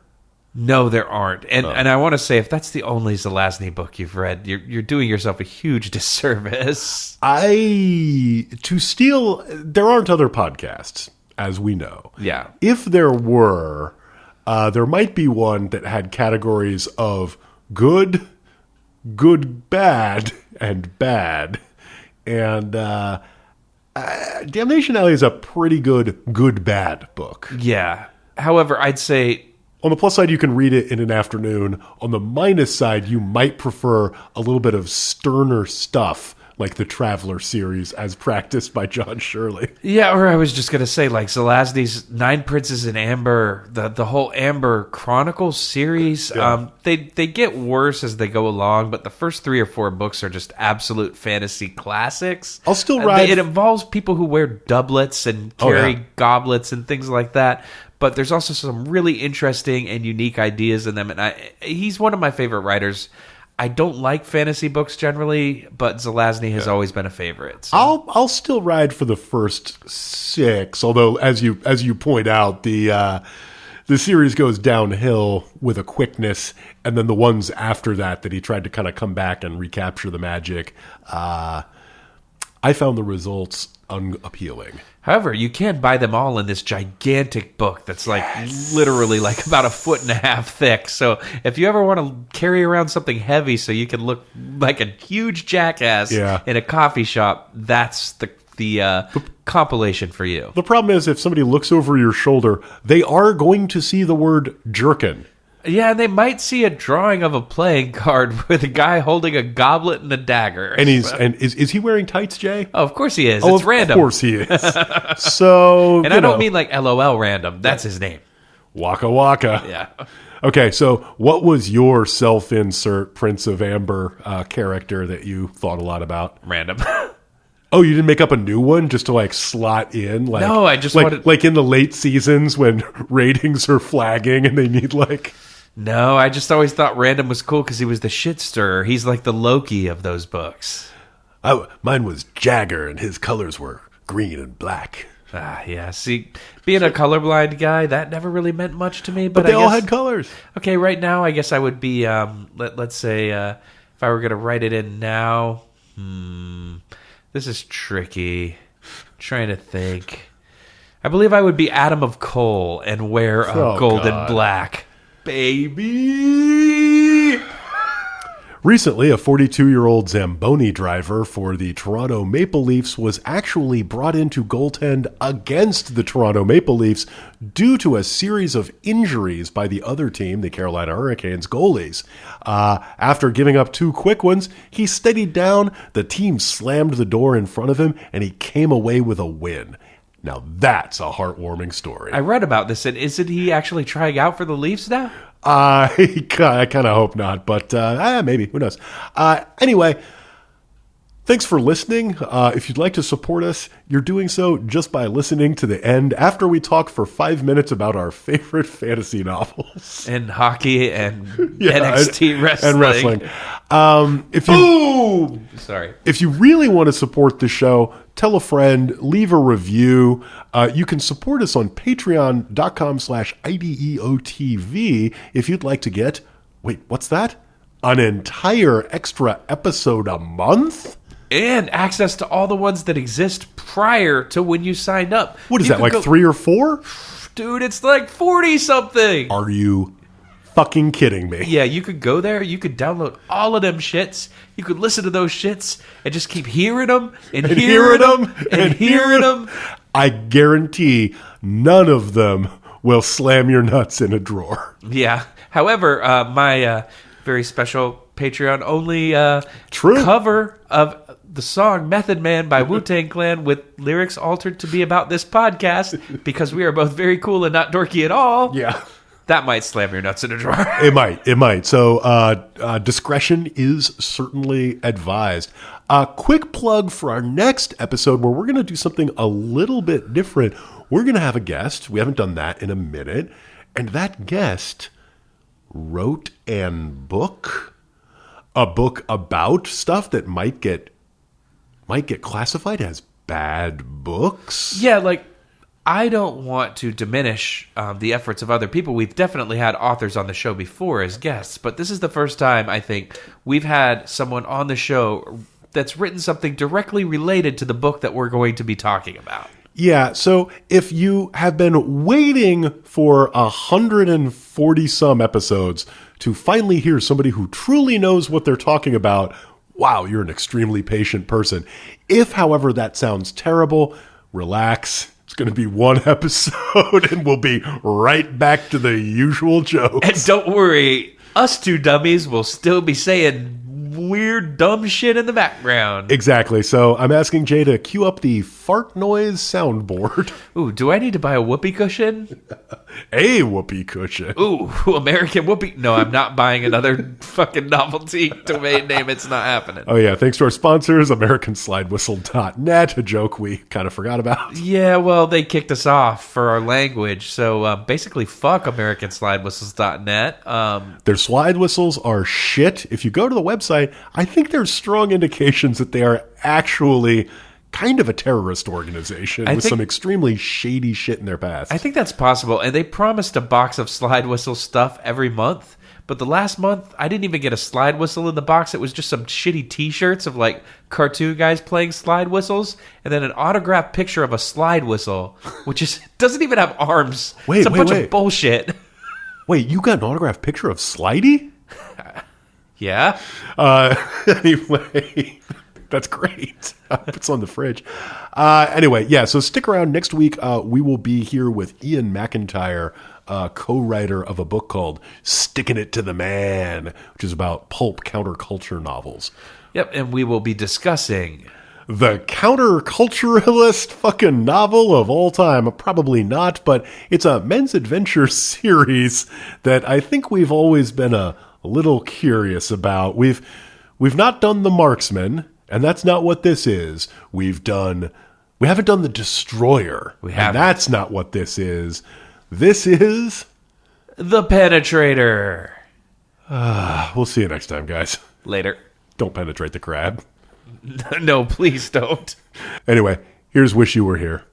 No, there aren't. And I want to say, if that's the only Zelazny book you've read, you're doing yourself a huge disservice. There aren't other podcasts, as we know. Yeah. If there were, there might be one that had categories of good, bad, and bad. And Damnation Alley is a pretty good, bad book. Yeah. However, I'd say, on the plus side, you can read it in an afternoon. On the minus side, you might prefer a little bit of sterner stuff, like the Traveler series, as practiced by John Shirley. Yeah, or I was just going to say, like, Zelazny's Nine Princes in Amber, the whole Amber Chronicles series, they get worse as they go along, but the first 3 or 4 books are just absolute fantasy classics. I'll still ride. It involves people who wear doublets and carry goblets and things like that. But there's also some really interesting and unique ideas in them. And he's one of my favorite writers. I don't like fantasy books generally, but Zelazny has always been a favorite. So. I'll still ride for the first 6, although as you point out, the series goes downhill with a quickness, and then the ones after that he tried to kind of come back and recapture the magic, I found the results unappealing. However, you can buy them all in this gigantic book that's like literally like about 1.5 feet thick. So if you ever want to carry around something heavy so you can look like a huge jackass in a coffee shop, that's the compilation for you. The problem is, if somebody looks over your shoulder, they are going to see the word jerkin. Yeah, and they might see a drawing of a playing card with a guy holding a goblet and a dagger. And is he wearing tights, Jay? Oh, of course he is. Oh, it's random. Of course he is. So, and I don't mean like LOL random. That's his name. Waka Waka. Yeah. Okay, so what was your self-insert Prince of Amber character that you thought a lot about? Random. Oh, you didn't make up a new one just to like slot in? Like, no, I just wanted... Like in the late seasons when ratings are flagging and they need like... No, I just always thought Random was cool because he was the shit stirrer. He's like the Loki of those books. Mine was Jagger, and his colors were green and black. Ah, yeah. See, being a colorblind guy, that never really meant much to me. But they all had colors. Okay, right now, I guess I would be, let's say, if I were going to write it in now, this is tricky. I'm trying to think. I believe I would be Adam of Coal and wear a golden black. Baby! Recently, a 42-year-old Zamboni driver for the Toronto Maple Leafs was actually brought in to goaltend against the Toronto Maple Leafs due to a series of injuries by the other team, the Carolina Hurricanes goalies. After giving up 2 quick ones, he steadied down, the team slammed the door in front of him, and he came away with a win. Now that's a heartwarming story. I read about this, and isn't he actually trying out for the Leafs now? I kind of hope not, but maybe. Who knows? Anyway, thanks for listening. If you'd like to support us, you're doing so just by listening to the end after we talk for 5 minutes about our favorite fantasy novels. And hockey and NXT wrestling. And wrestling. Sorry. If you really want to support the show, tell a friend, leave a review. You can support us on patreon.com/IDEOTV if you'd like to get, wait, what's that? An entire extra episode a month? And access to all the ones that exist prior to when you signed up. What is that, like 3 or 4? Dude, it's like 40-something. Are you fucking kidding me? Yeah, you could go there, you could download all of them shits, you could listen to those shits, and just keep hearing them, and hearing them, and hearing them. I guarantee none of them will slam your nuts in a drawer. Yeah. However, my very special Patreon only True. cover of the song Method Man by Wu-Tang Clan with lyrics altered to be about this podcast because we are both very cool and not dorky at all. Yeah. That might slam your nuts in a drawer. It might. So discretion is certainly advised. A quick plug for our next episode where we're going to do something a little bit different. We're going to have a guest. We haven't done that in a minute. And that guest wrote a book about stuff that might get classified as bad books. Yeah, like, I don't want to diminish the efforts of other people. We've definitely had authors on the show before as guests, but this is the first time, I think, we've had someone on the show that's written something directly related to the book that we're going to be talking about. Yeah, so if you have been waiting for 140 some episodes to finally hear somebody who truly knows what they're talking about, wow, you're an extremely patient person. If, however, that sounds terrible, relax. It's going to be one episode and we'll be right back to the usual jokes. And don't worry, us two dummies will still be saying weird, dumb shit in the background. Exactly. So I'm asking Jay to cue up the fart noise soundboard. Ooh, do I need to buy a whoopee cushion? A whoopee cushion. Ooh, American whoopee. No, I'm not buying another fucking novelty domain name. It's not happening. Oh, yeah. Thanks to our sponsors, AmericanSlideWhistle.net, a joke we kind of forgot about. Yeah, well, they kicked us off for our language. So basically, fuck AmericanSlideWhistles.net. Their slide whistles are shit. If you go to the website, I think there's strong indications that they are actually kind of a terrorist organization with some extremely shady shit in their past. I think that's possible. And they promised a box of slide whistle stuff every month. But the last month, I didn't even get a slide whistle in the box. It was just some shitty T-shirts of like cartoon guys playing slide whistles, and then an autographed picture of a slide whistle, which doesn't even have arms. It's a bunch of bullshit. Wait, you got an autographed picture of Slidey? Yeah. Anyway, that's great. It's on the fridge. Anyway, yeah, so stick around. Next week, we will be here with Ian McIntyre, co-writer of a book called Sticking It to the Man, which is about pulp counterculture novels. Yep, and we will be discussing the counterculturalist fucking novel of all time. Probably not, but it's a men's adventure series that I think we've always been a little curious about. We've not done The Marksman, and that's not what this is. We haven't done The Destroyer. And that's not what this is. This is The Penetrator. We'll see you next time, guys. Later. Don't penetrate the crab. No, please don't. Anyway, here's Wish You Were Here.